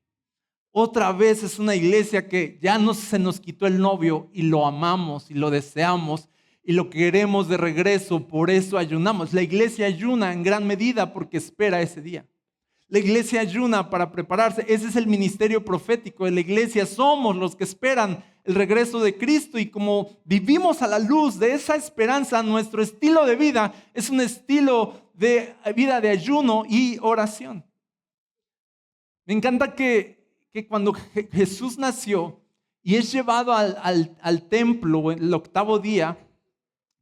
Otra vez es una iglesia que ya no se nos quitó el novio y lo amamos y lo deseamos y lo queremos de regreso, por eso ayunamos. La iglesia ayuna en gran medida porque espera ese día. La iglesia ayuna para prepararse. Ese es el ministerio profético de la iglesia. Somos los que esperan el regreso de Cristo y como vivimos a la luz de esa esperanza, nuestro estilo de vida es un estilo de vida de ayuno y oración. Me encanta que cuando Jesús nació y es llevado al templo el octavo día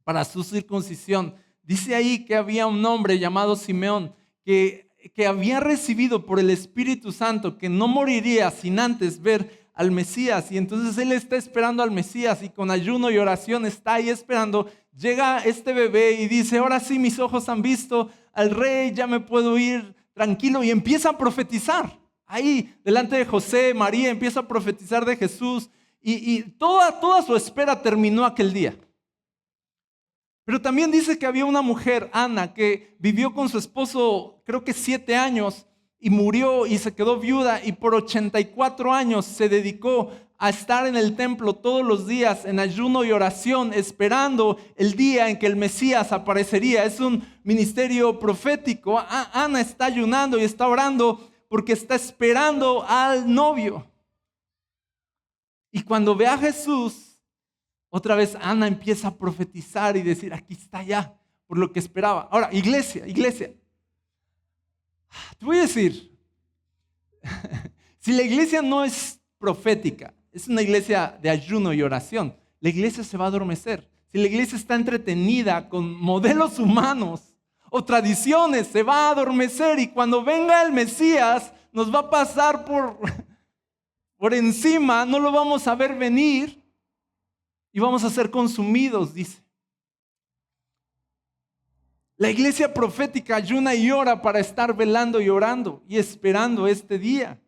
para su circuncisión, dice ahí que había un hombre llamado Simeón que había recibido por el Espíritu Santo que no moriría sin antes ver al Mesías, y entonces él está esperando al Mesías y con ayuno y oración está ahí esperando. Llega este bebé y dice, ahora sí mis ojos han visto al rey, ya me puedo ir tranquilo, y empieza a profetizar. Ahí, delante de José, María empieza a profetizar de Jesús y toda su espera terminó aquel día. Pero también dice que había una mujer, Ana, que vivió con su esposo, creo que 7 años, y murió y se quedó viuda y por 84 años se dedicó a estar en el templo todos los días en ayuno y oración, esperando el día en que el Mesías aparecería. Es un ministerio profético. Ana está ayunando y está orando porque está esperando al novio. Y cuando ve a Jesús, otra vez Ana empieza a profetizar y decir, aquí está ya, por lo que esperaba. Ahora, iglesia, te voy a decir, si la iglesia no es profética, es una iglesia de ayuno y oración, la iglesia se va a adormecer. Si la iglesia está entretenida con modelos humanos o tradiciones, se va a adormecer y cuando venga el Mesías nos va a pasar por encima, no lo vamos a ver venir y vamos a ser consumidos, dice. La iglesia profética ayuna y ora para estar velando y orando y esperando este día.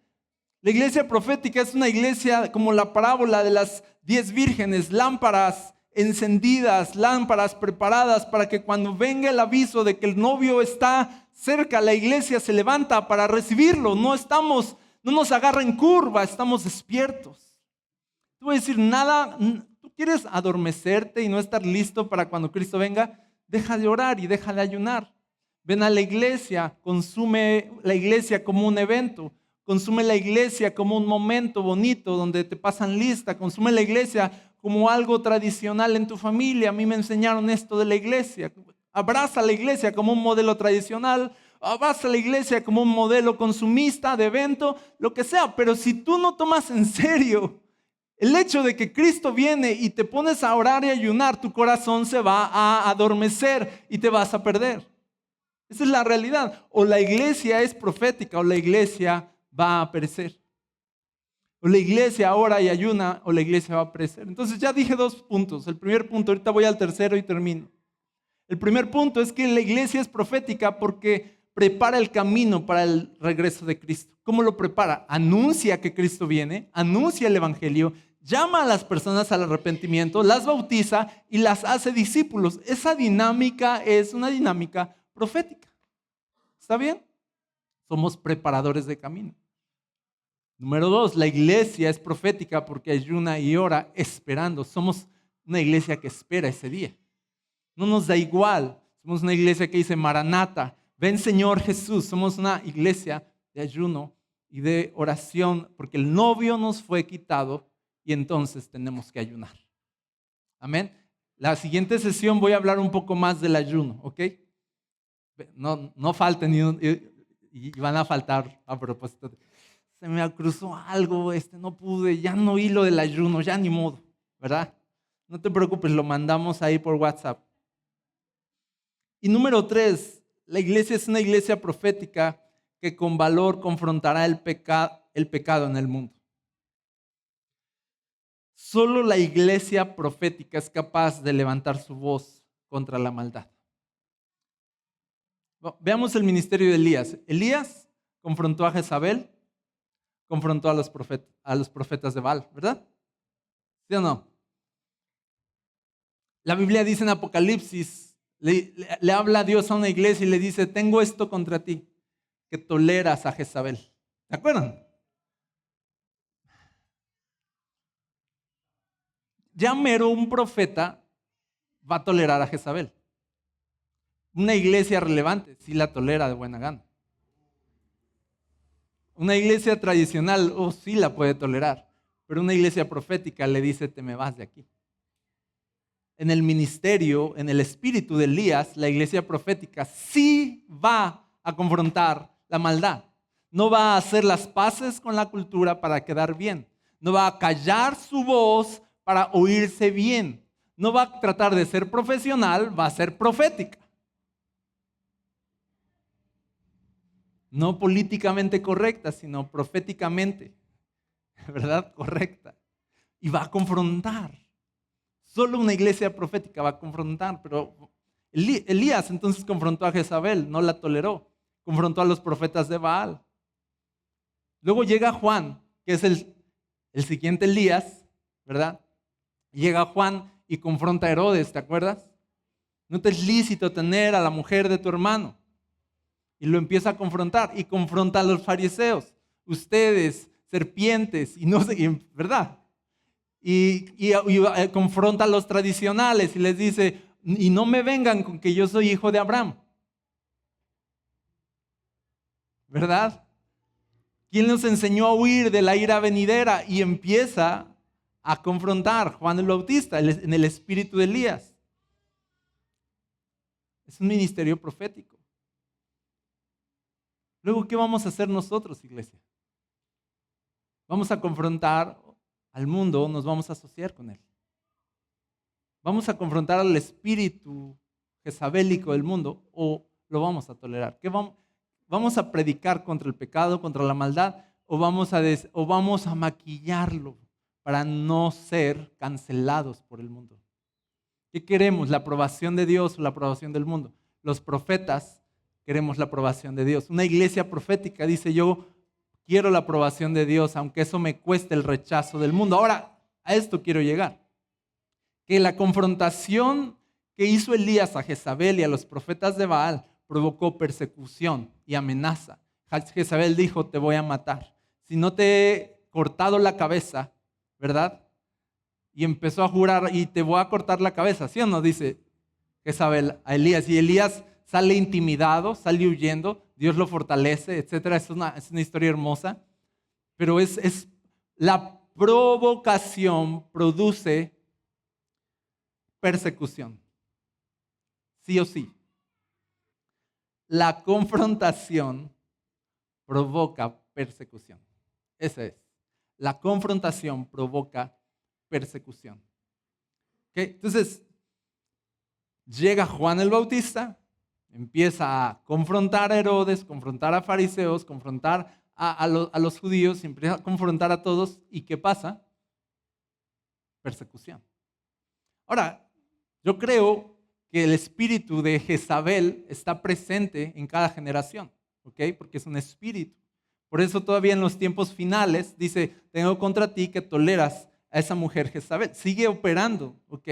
La iglesia profética es una iglesia como la parábola de las 10 vírgenes, lámparas encendidas, lámparas preparadas para que cuando venga el aviso de que el novio está cerca, la iglesia se levanta para recibirlo. No nos agarra en curva, estamos despiertos. Te voy a decir, tú quieres adormecerte y no estar listo para cuando Cristo venga, deja de orar y deja de ayunar. Ven a la iglesia, consume la iglesia como un evento. Consume la iglesia como un momento bonito donde te pasan lista. Consume la iglesia como algo tradicional en tu familia. A mí me enseñaron esto de la iglesia. Abraza la iglesia como un modelo tradicional. Abraza la iglesia como un modelo consumista, de evento, lo que sea. Pero si tú no tomas en serio el hecho de que Cristo viene y te pones a orar y ayunar, tu corazón se va a adormecer y te vas a perder. Esa es la realidad. O la iglesia es profética o la iglesia va a perecer. O la iglesia ora y ayuna o la iglesia va a perecer. Entonces ya dije 2 puntos. El primer punto, ahorita voy al tercero y termino. El primer punto es que la iglesia es profética porque prepara el camino para el regreso de Cristo. ¿Cómo lo prepara? Anuncia que Cristo viene, anuncia el evangelio, llama a las personas al arrepentimiento, las bautiza y las hace discípulos. Esa dinámica es una dinámica profética. ¿Está bien? Somos preparadores de camino. Número 2, la iglesia es profética porque ayuna y ora esperando. Somos una iglesia que espera ese día. No nos da igual. Somos una iglesia que dice, Maranata, ven Señor Jesús. Somos una iglesia de ayuno y de oración porque el novio nos fue quitado y entonces tenemos que ayunar. Amén. La siguiente sesión voy a hablar un poco más del ayuno, ¿ok? No falten y van a faltar a propósito. Se me cruzó algo, no pude, ya no oí lo del ayuno, ya ni modo, ¿verdad? No te preocupes, lo mandamos ahí por WhatsApp. Y número 3, la iglesia es una iglesia profética que con valor confrontará el pecado en el mundo. Solo la iglesia profética es capaz de levantar su voz contra la maldad. Veamos el ministerio de Elías. Elías confrontó a Jezabel, confrontó a los profetas de Baal, ¿verdad? ¿Sí o no? La Biblia dice en Apocalipsis, le habla a Dios a una iglesia y le dice, tengo esto contra ti, que toleras a Jezabel. ¿Se acuerdan? Ya mero un profeta va a tolerar a Jezabel. Una iglesia relevante sí la tolera de buena gana. Una iglesia tradicional, sí la puede tolerar, pero una iglesia profética le dice, te me vas de aquí. En el ministerio, en el espíritu de Elías, la iglesia profética sí va a confrontar la maldad. No va a hacer las paces con la cultura para quedar bien. No va a callar su voz para oírse bien. No va a tratar de ser profesional, va a ser profética. No políticamente correcta, sino proféticamente, ¿verdad? Correcta. Y va a confrontar. Solo una iglesia profética va a confrontar, pero Elías entonces confrontó a Jezabel, no la toleró. Confrontó a los profetas de Baal. Luego llega Juan, que es el siguiente Elías, ¿verdad? Llega Juan y confronta a Herodes, ¿te acuerdas? No te es lícito tener a la mujer de tu hermano. Y lo empieza a confrontar y confronta a los fariseos. Ustedes, serpientes, y no sé, ¿verdad? Y confronta a los tradicionales y les dice, y no me vengan con que yo soy hijo de Abraham. ¿Verdad? ¿Quién nos enseñó a huir de la ira venidera? Y empieza a confrontar Juan el Bautista en el espíritu de Elías. Es un ministerio profético. Luego, ¿qué vamos a hacer nosotros, iglesia? Vamos a confrontar al mundo, nos vamos a asociar con él. Vamos a confrontar al espíritu jezabélico del mundo o lo vamos a tolerar. ¿Qué vamos a predicar contra el pecado, contra la maldad o vamos a maquillarlo para no ser cancelados por el mundo? ¿Qué queremos? ¿La aprobación de Dios o la aprobación del mundo? Los profetas queremos la aprobación de Dios. Una iglesia profética dice, yo quiero la aprobación de Dios, aunque eso me cueste el rechazo del mundo. Ahora, a esto quiero llegar. Que la confrontación que hizo Elías a Jezabel y a los profetas de Baal provocó persecución y amenaza. Jezabel dijo, te voy a matar. Si no te he cortado la cabeza, ¿verdad? Y empezó a jurar, y te voy a cortar la cabeza, ¿sí o no? Dice Jezabel a Elías. Y Elías sale intimidado, sale huyendo, Dios lo fortalece, etc. Es una historia hermosa. Pero es la provocación produce persecución. Sí o sí. La confrontación provoca persecución. Esa es. La confrontación provoca persecución. ¿Okay? Entonces, llega Juan el Bautista, empieza a confrontar a Herodes, confrontar a fariseos, confrontar a los judíos, empieza a confrontar a todos. ¿Y qué pasa? Persecución. Ahora, yo creo que el espíritu de Jezabel está presente en cada generación, ¿ok? Porque es un espíritu. Por eso todavía en los tiempos finales dice, tengo contra ti que toleras a esa mujer Jezabel. Sigue operando, ¿ok?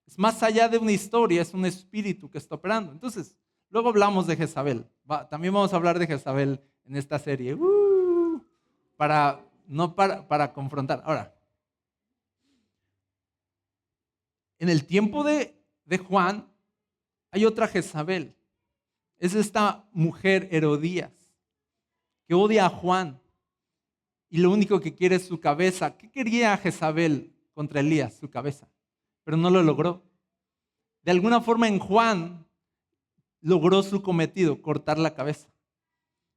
Es más allá de una historia, es un espíritu que está operando. Entonces, luego hablamos de Jezabel. También vamos a hablar de Jezabel en esta serie. Para confrontar. Ahora, en el tiempo de Juan, hay otra Jezabel. Es esta mujer Herodías, que odia a Juan y lo único que quiere es su cabeza. ¿Qué quería Jezabel contra Elías? Su cabeza. Pero no lo logró. De alguna forma en Juan logró su cometido, cortar la cabeza.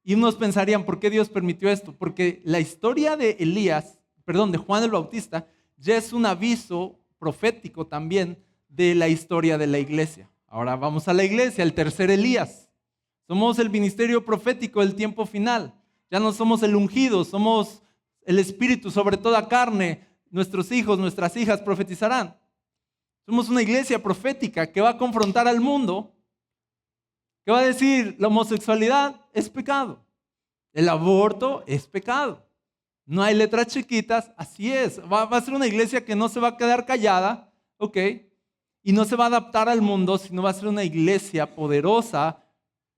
Y unos pensarían, ¿por qué Dios permitió esto? Porque la historia de de Juan el Bautista, ya es un aviso profético también de la historia de la iglesia. Ahora vamos a la iglesia, el tercer Elías. Somos el ministerio profético del tiempo final. Ya no somos el ungido, somos el espíritu sobre toda carne. Nuestros hijos, nuestras hijas profetizarán. Somos una iglesia profética que va a confrontar al mundo, que va a decir, la homosexualidad es pecado, el aborto es pecado. No hay letras chiquitas, así es. Va a ser una iglesia que no se va a quedar callada, ¿ok? Y no se va a adaptar al mundo, sino va a ser una iglesia poderosa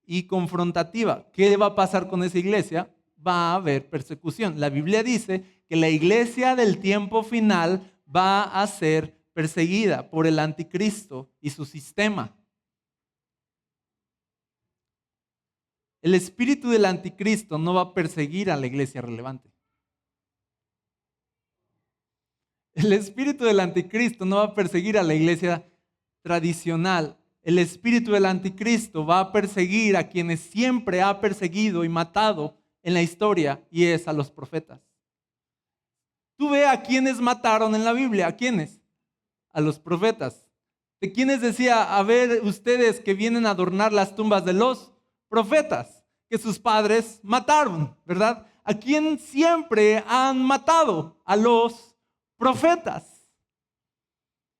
y confrontativa. ¿Qué va a pasar con esa iglesia? Va a haber persecución. La Biblia dice que la iglesia del tiempo final va a ser perseguida por el anticristo y su sistema. El espíritu del anticristo no va a perseguir a la iglesia relevante. El espíritu del anticristo no va a perseguir a la iglesia tradicional. El espíritu del anticristo va a perseguir a quienes siempre ha perseguido y matado en la historia, y es a los profetas. Tú ve a quienes mataron en la Biblia. ¿A quiénes? A los profetas. ¿De quiénes decía, a ver ustedes que vienen a adornar las tumbas de los profetas que sus padres mataron, ¿verdad? ¿A quién siempre han matado? A los profetas.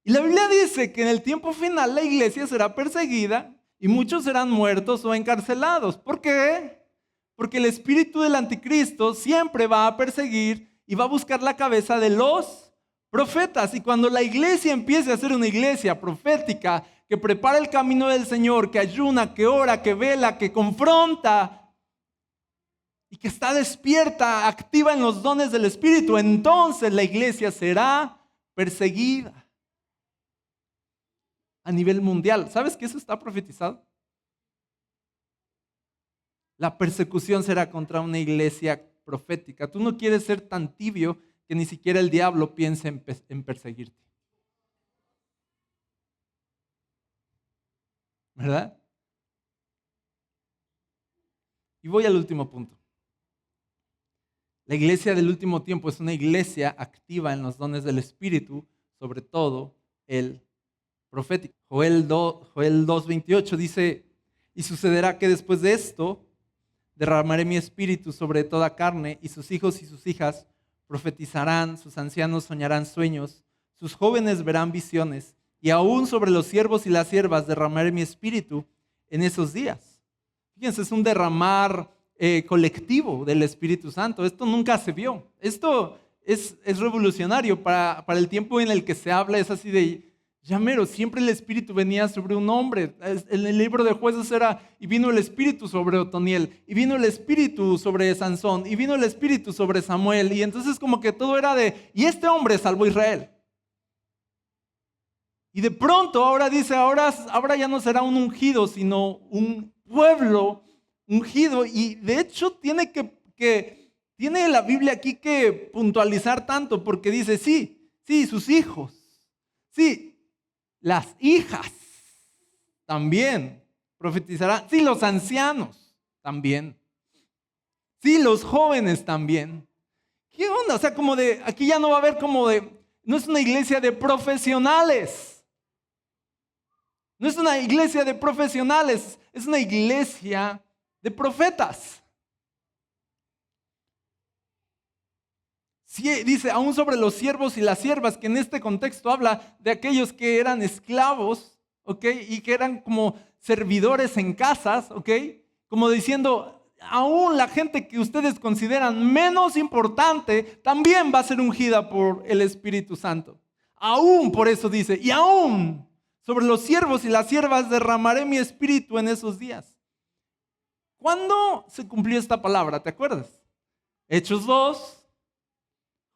Y la Biblia dice que en el tiempo final la iglesia será perseguida y muchos serán muertos o encarcelados. ¿Por qué? Porque el espíritu del anticristo siempre va a perseguir y va a buscar la cabeza de los profetas. Y cuando la iglesia empiece a ser una iglesia profética, que prepara el camino del Señor, que ayuna, que ora, que vela, que confronta y que está despierta, activa en los dones del Espíritu, entonces la iglesia será perseguida a nivel mundial. ¿Sabes que eso está profetizado? La persecución será contra una iglesia profética. Tú no quieres ser tan tibio que ni siquiera el diablo piense en perseguirte. ¿Verdad? Y voy al último punto. La iglesia del último tiempo es una iglesia activa en los dones del Espíritu, sobre todo el profético. Joel 2:28 dice, y sucederá que después de esto derramaré mi espíritu sobre toda carne, y sus hijos y sus hijas profetizarán, sus ancianos soñarán sueños, sus jóvenes verán visiones, y aún sobre los siervos y las siervas derramaré mi espíritu en esos días. Fíjense, es un derramar colectivo del Espíritu Santo. Esto nunca se vio. Esto es revolucionario para el tiempo en el que se habla. Es así de, ya mero, siempre el Espíritu venía sobre un hombre. En el libro de Jueces era, y vino el Espíritu sobre Otoniel, y vino el Espíritu sobre Sansón, y vino el Espíritu sobre Samuel. Y entonces como que todo era de, y este hombre salvó a Israel. Y de pronto ahora dice, ahora ya no será un ungido, sino un pueblo ungido. Y de hecho tiene la Biblia aquí que puntualizar tanto, porque dice, sí, sus hijos, sí, las hijas también profetizarán, sí, los ancianos también, sí, los jóvenes también. ¿Qué onda? O sea, como de, aquí ya no va a haber no es una iglesia de profesionales. No es una iglesia de profesionales, es una iglesia de profetas. Sí, dice, aún sobre los siervos y las siervas, que en este contexto habla de aquellos que eran esclavos, ¿ok? Y que eran como servidores en casas, ¿ok? Como diciendo, aún la gente que ustedes consideran menos importante, también va a ser ungida por el Espíritu Santo. Aún por eso dice, y aún sobre los siervos y las siervas derramaré mi espíritu en esos días. ¿Cuándo se cumplió esta palabra? ¿Te acuerdas? Hechos 2,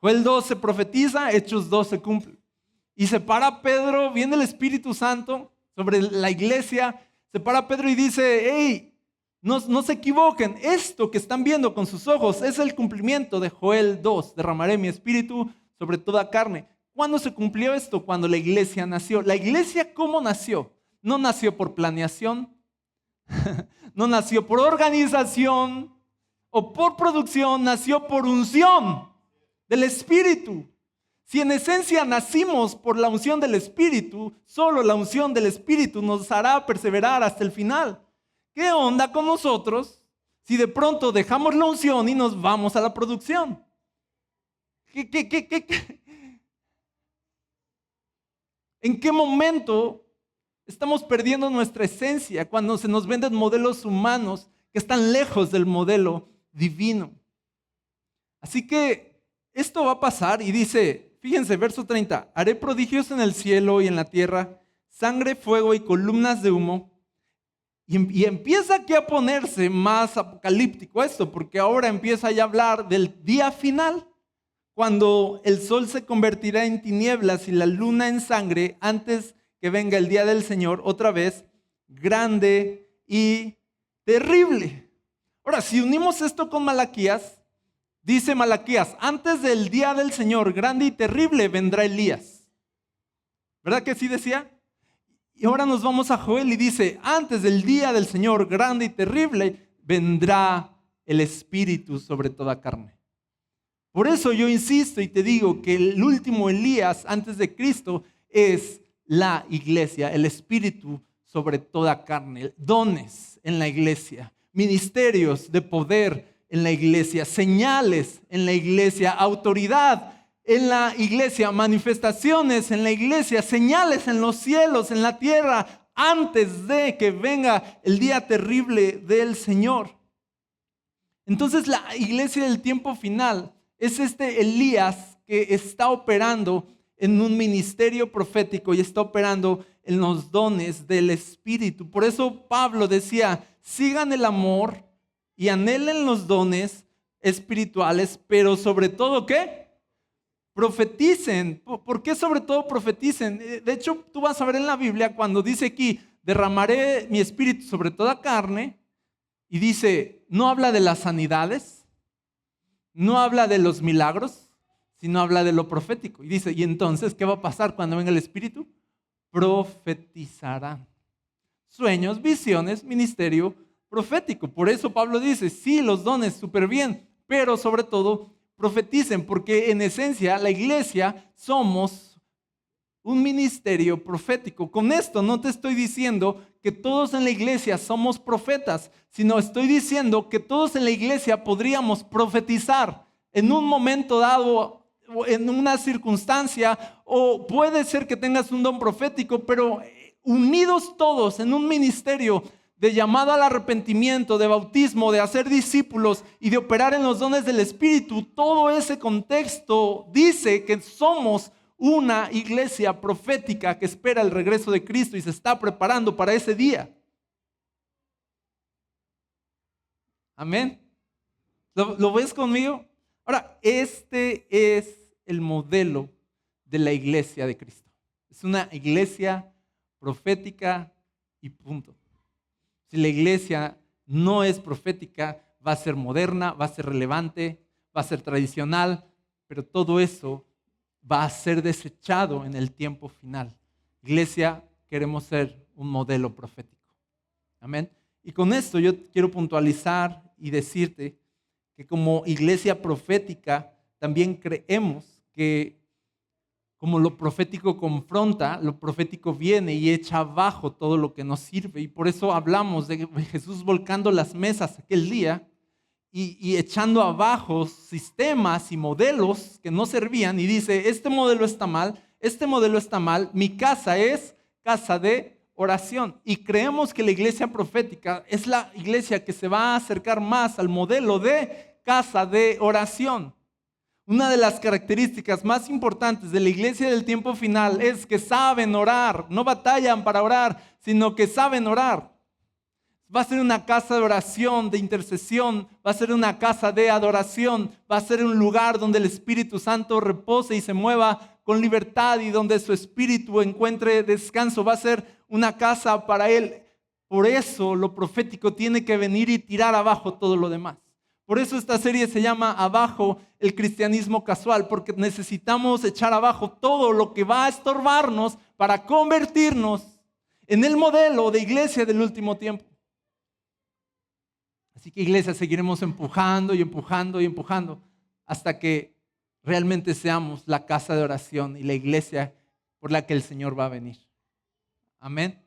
Joel 2 se profetiza, Hechos 2 se cumple. Y se para Pedro, viene el Espíritu Santo sobre la iglesia, se para Pedro y dice, hey, no se equivoquen, esto que están viendo con sus ojos es el cumplimiento de Joel 2, derramaré mi espíritu sobre toda carne. ¿Cuándo se cumplió esto? Cuando la iglesia nació. ¿La iglesia cómo nació? No nació por planeación, no nació por organización o por producción, nació por unción del Espíritu. Si en esencia nacimos por la unción del Espíritu, solo la unción del Espíritu nos hará perseverar hasta el final. ¿Qué onda con nosotros si de pronto dejamos la unción y nos vamos a la producción? ¿En qué momento estamos perdiendo nuestra esencia cuando se nos venden modelos humanos que están lejos del modelo divino? Así que esto va a pasar y dice, fíjense, verso 30, haré prodigios en el cielo y en la tierra, sangre, fuego y columnas de humo. Y empieza aquí a ponerse más apocalíptico esto, porque ahora empieza ya a hablar del día final, cuando el sol se convertirá en tinieblas y la luna en sangre, antes que venga el día del Señor, otra vez, grande y terrible. Ahora, si unimos esto con Malaquías, dice Malaquías, antes del día del Señor, grande y terrible, vendrá Elías. ¿Verdad que sí decía? Y ahora nos vamos a Joel y dice, antes del día del Señor, grande y terrible, vendrá el Espíritu sobre toda carne. Por eso yo insisto y te digo que el último Elías antes de Cristo es la iglesia, el Espíritu sobre toda carne, dones en la iglesia, ministerios de poder en la iglesia, señales en la iglesia, autoridad en la iglesia, manifestaciones en la iglesia, señales en los cielos, en la tierra, antes de que venga el día terrible del Señor. Entonces la iglesia del tiempo final es este Elías que está operando en un ministerio profético y está operando en los dones del Espíritu. Por eso Pablo decía, sigan el amor y anhelen los dones espirituales, pero sobre todo, ¿qué? Profeticen. ¿Por qué sobre todo profeticen? De hecho, tú vas a ver en la Biblia cuando dice aquí, derramaré mi espíritu sobre toda carne, y dice, no habla de las sanidades, no habla de los milagros, sino habla de lo profético. Y dice, ¿y entonces qué va a pasar cuando venga el Espíritu? Profetizarán. Sueños, visiones, ministerio profético. Por eso Pablo dice, sí, los dones súper bien, pero sobre todo profeticen, porque en esencia la iglesia somos un ministerio profético. Con esto no te estoy diciendo que todos en la iglesia somos profetas, sino estoy diciendo que todos en la iglesia podríamos profetizar en un momento dado, en una circunstancia, o puede ser que tengas un don profético, pero unidos todos en un ministerio de llamada al arrepentimiento, de bautismo, de hacer discípulos y de operar en los dones del Espíritu, todo ese contexto dice que somos una iglesia profética que espera el regreso de Cristo y se está preparando para ese día. Amén. ¿Lo ves conmigo? Ahora, este es el modelo de la iglesia de Cristo. Es una iglesia profética y punto. Si la iglesia no es profética, va a ser moderna, va a ser relevante, va a ser tradicional, pero todo eso va a ser desechado en el tiempo final. Iglesia, queremos ser un modelo profético. Amén. Y con esto yo quiero puntualizar y decirte que como iglesia profética también creemos que como lo profético confronta, lo profético viene y echa abajo todo lo que nos sirve. Y por eso hablamos de Jesús volcando las mesas aquel día y echando abajo sistemas y modelos que no servían. Y dice, este modelo está mal, mi casa es casa de oración. Y creemos que la iglesia profética es la iglesia que se va a acercar más al modelo de casa de oración. Una de las características más importantes de la iglesia del tiempo final es que saben orar, no batallan para orar, sino que saben orar. Va a ser una casa de oración, de intercesión, va a ser una casa de adoración, va a ser un lugar donde el Espíritu Santo repose y se mueva con libertad y donde su espíritu encuentre descanso. Va a ser una casa para Él. Por eso lo profético tiene que venir y tirar abajo todo lo demás. Por eso esta serie se llama Abajo el cristianismo casual, porque necesitamos echar abajo todo lo que va a estorbarnos para convertirnos en el modelo de iglesia del último tiempo. Así que iglesia, seguiremos empujando y empujando y empujando hasta que realmente seamos la casa de oración y la iglesia por la que el Señor va a venir. Amén.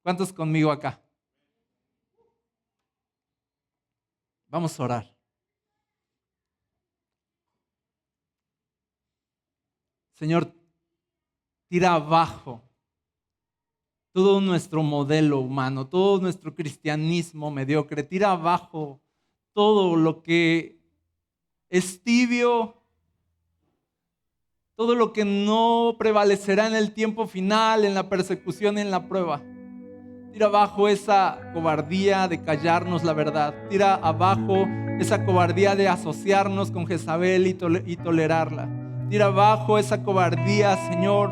¿Cuántos conmigo acá? Vamos a orar. Señor, tira abajo todo nuestro modelo humano, todo nuestro cristianismo mediocre. Tira abajo todo lo que es tibio, todo lo que no prevalecerá en el tiempo final, en la persecución y en la prueba. Tira abajo esa cobardía de callarnos la verdad. Tira abajo esa cobardía de asociarnos con Jezabel y tolerarla. Tira abajo esa cobardía, Señor,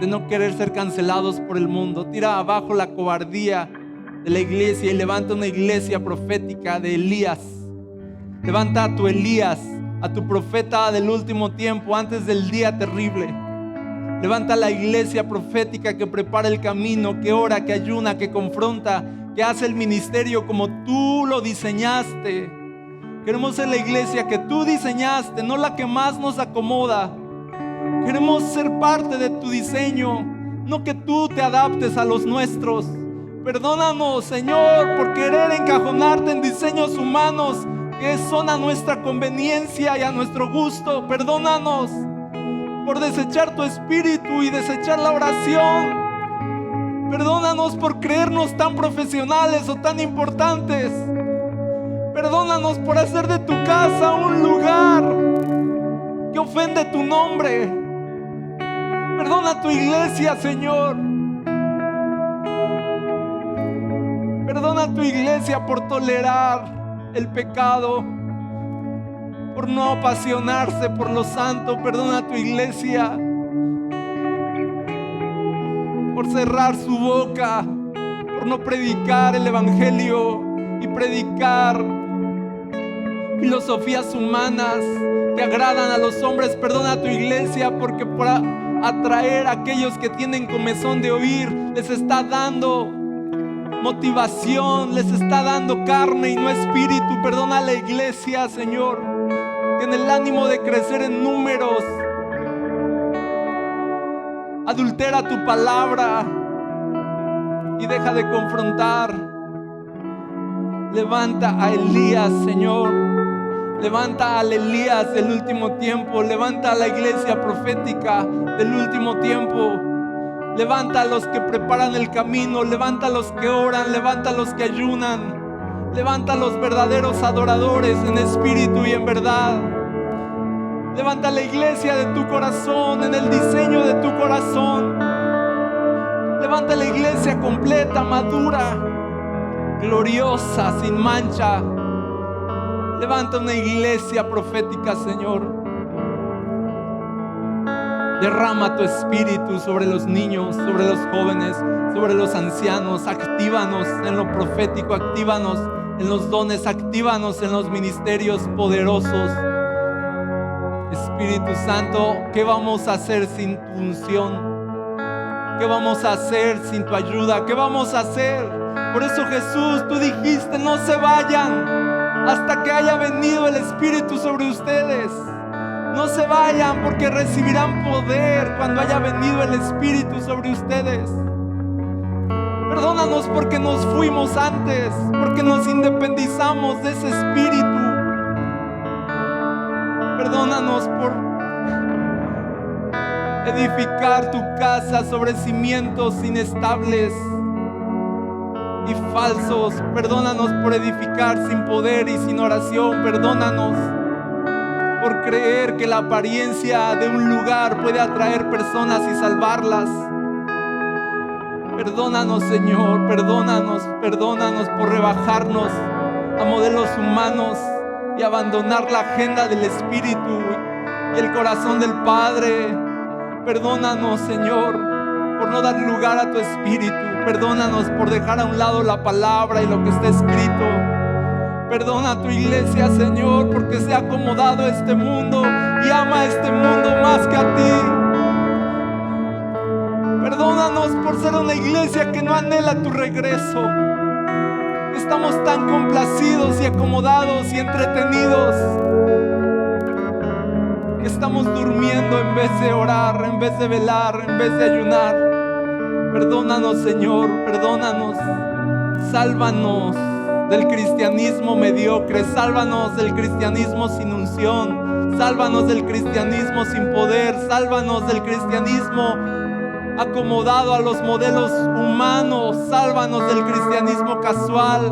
de no querer ser cancelados por el mundo. Tira abajo la cobardía de la iglesia y levanta una iglesia profética de Elías. Levanta a tu Elías, a tu profeta del último tiempo, antes del día terrible. Levanta la iglesia profética que prepara el camino, que ora, que ayuna, que confronta, que hace el ministerio como tú lo diseñaste. Queremos ser la iglesia que tú diseñaste, no la que más nos acomoda. Queremos ser parte de tu diseño, no que tú te adaptes a los nuestros. Perdónanos, Señor, por querer encajonarte en diseños humanos que son a nuestra conveniencia y a nuestro gusto. Perdónanos por desechar tu espíritu y desechar la oración. Perdónanos por creernos tan profesionales o tan importantes. Perdónanos por hacer de tu casa un lugar que ofende tu nombre. Perdona a tu iglesia, Señor. Perdona a tu iglesia por tolerar el pecado, por no apasionarse por lo santo. Perdona a tu iglesia por cerrar su boca, por no predicar el evangelio y predicar filosofías humanas que agradan a los hombres. Perdona a tu iglesia porque por atraer a aquellos que tienen comezón de oír les está dando motivación, les está dando carne y no espíritu. Perdona a la iglesia, Señor, que en el ánimo de crecer en números adultera tu palabra y deja de confrontar. Levanta a Elías, Señor. Levanta al Elías del último tiempo. Levanta a la iglesia profética del último tiempo. Levanta a los que preparan el camino. Levanta a los que oran. Levanta a los que ayunan. Levanta a los verdaderos adoradores en espíritu y en verdad. Levanta la iglesia de tu corazón, en el diseño de tu corazón. Levanta la iglesia completa, madura, gloriosa, sin mancha. Levanta una iglesia profética, Señor. Derrama tu espíritu sobre los niños, sobre los jóvenes, sobre los ancianos. Actívanos en lo profético, actívanos en los dones, actívanos en los ministerios poderosos. Espíritu Santo, ¿qué vamos a hacer sin tu unción? ¿Qué vamos a hacer sin tu ayuda? ¿Qué vamos a hacer? Por eso, Jesús, tú dijiste, no se vayan hasta que haya venido el Espíritu sobre ustedes. No se vayan porque recibirán poder cuando haya venido el Espíritu sobre ustedes. Perdónanos porque nos fuimos antes, porque nos independizamos de ese Espíritu. Perdónanos por edificar tu casa sobre cimientos inestables y falsos. Perdónanos por edificar sin poder y sin oración. Perdónanos por creer que la apariencia de un lugar puede atraer personas y salvarlas. Perdónanos, Señor, perdónanos por rebajarnos a modelos humanos y abandonar la agenda del Espíritu y el corazón del Padre. Perdónanos, Señor, por no dar lugar a tu Espíritu. Perdónanos por dejar a un lado la palabra y lo que está escrito. Perdona a tu iglesia, Señor, porque se ha acomodado a este mundo y ama a este mundo más que a ti. Perdónanos por ser una iglesia que no anhela tu regreso. Estamos tan complacidos y acomodados y entretenidos que estamos durmiendo en vez de orar, en vez de velar, en vez de ayunar. Perdónanos, Señor, perdónanos. Sálvanos del cristianismo mediocre, sálvanos del cristianismo sin unción, sálvanos del cristianismo sin poder, sálvanos del cristianismo acomodado a los modelos humanos, sálvanos del cristianismo casual,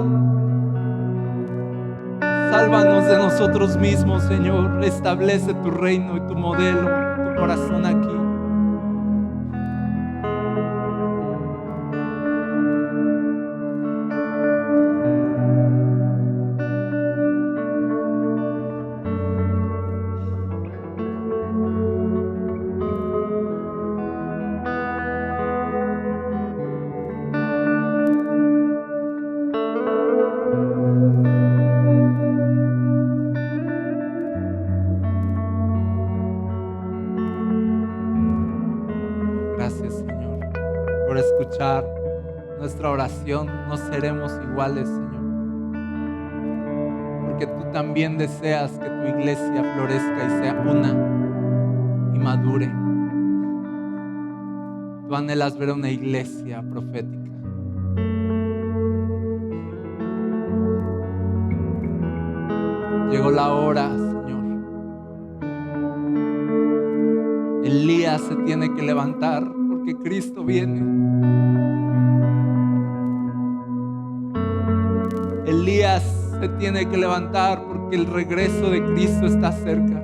sálvanos de nosotros mismos, Señor. Establece tu reino y tu modelo, tu corazón aquí. Gracias, Señor, por escuchar nuestra oración. No seremos iguales, Señor, porque tú también deseas que tu iglesia florezca y sea una y madure. Tú anhelas ver una iglesia profética. Llegó la hora, Señor. Elías se tiene que levantar porque Cristo viene. Elías se tiene que levantar porque el regreso de Cristo está cerca.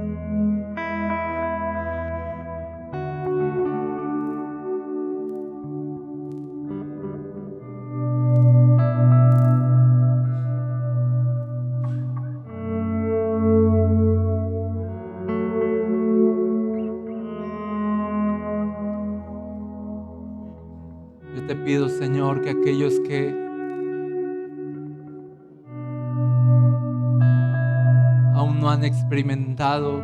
Yo te pido, Señor, que aquellos que aún no han experimentado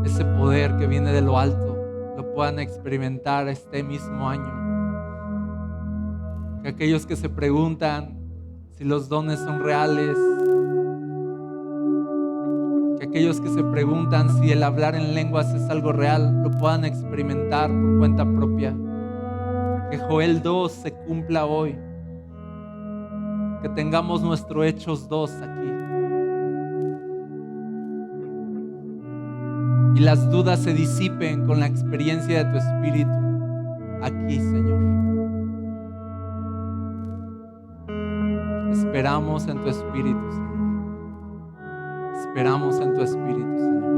ese poder que viene de lo alto, lo puedan experimentar este mismo año. Que aquellos que se preguntan si los dones son reales, que aquellos que se preguntan si el hablar en lenguas es algo real, lo puedan experimentar por cuenta propia. Que Joel 2 se cumpla hoy. Que tengamos nuestro Hechos 2 aquí. Y las dudas se disipen con la experiencia de tu Espíritu aquí, Señor. Esperamos en tu Espíritu, Señor. Esperamos en tu Espíritu, Señor.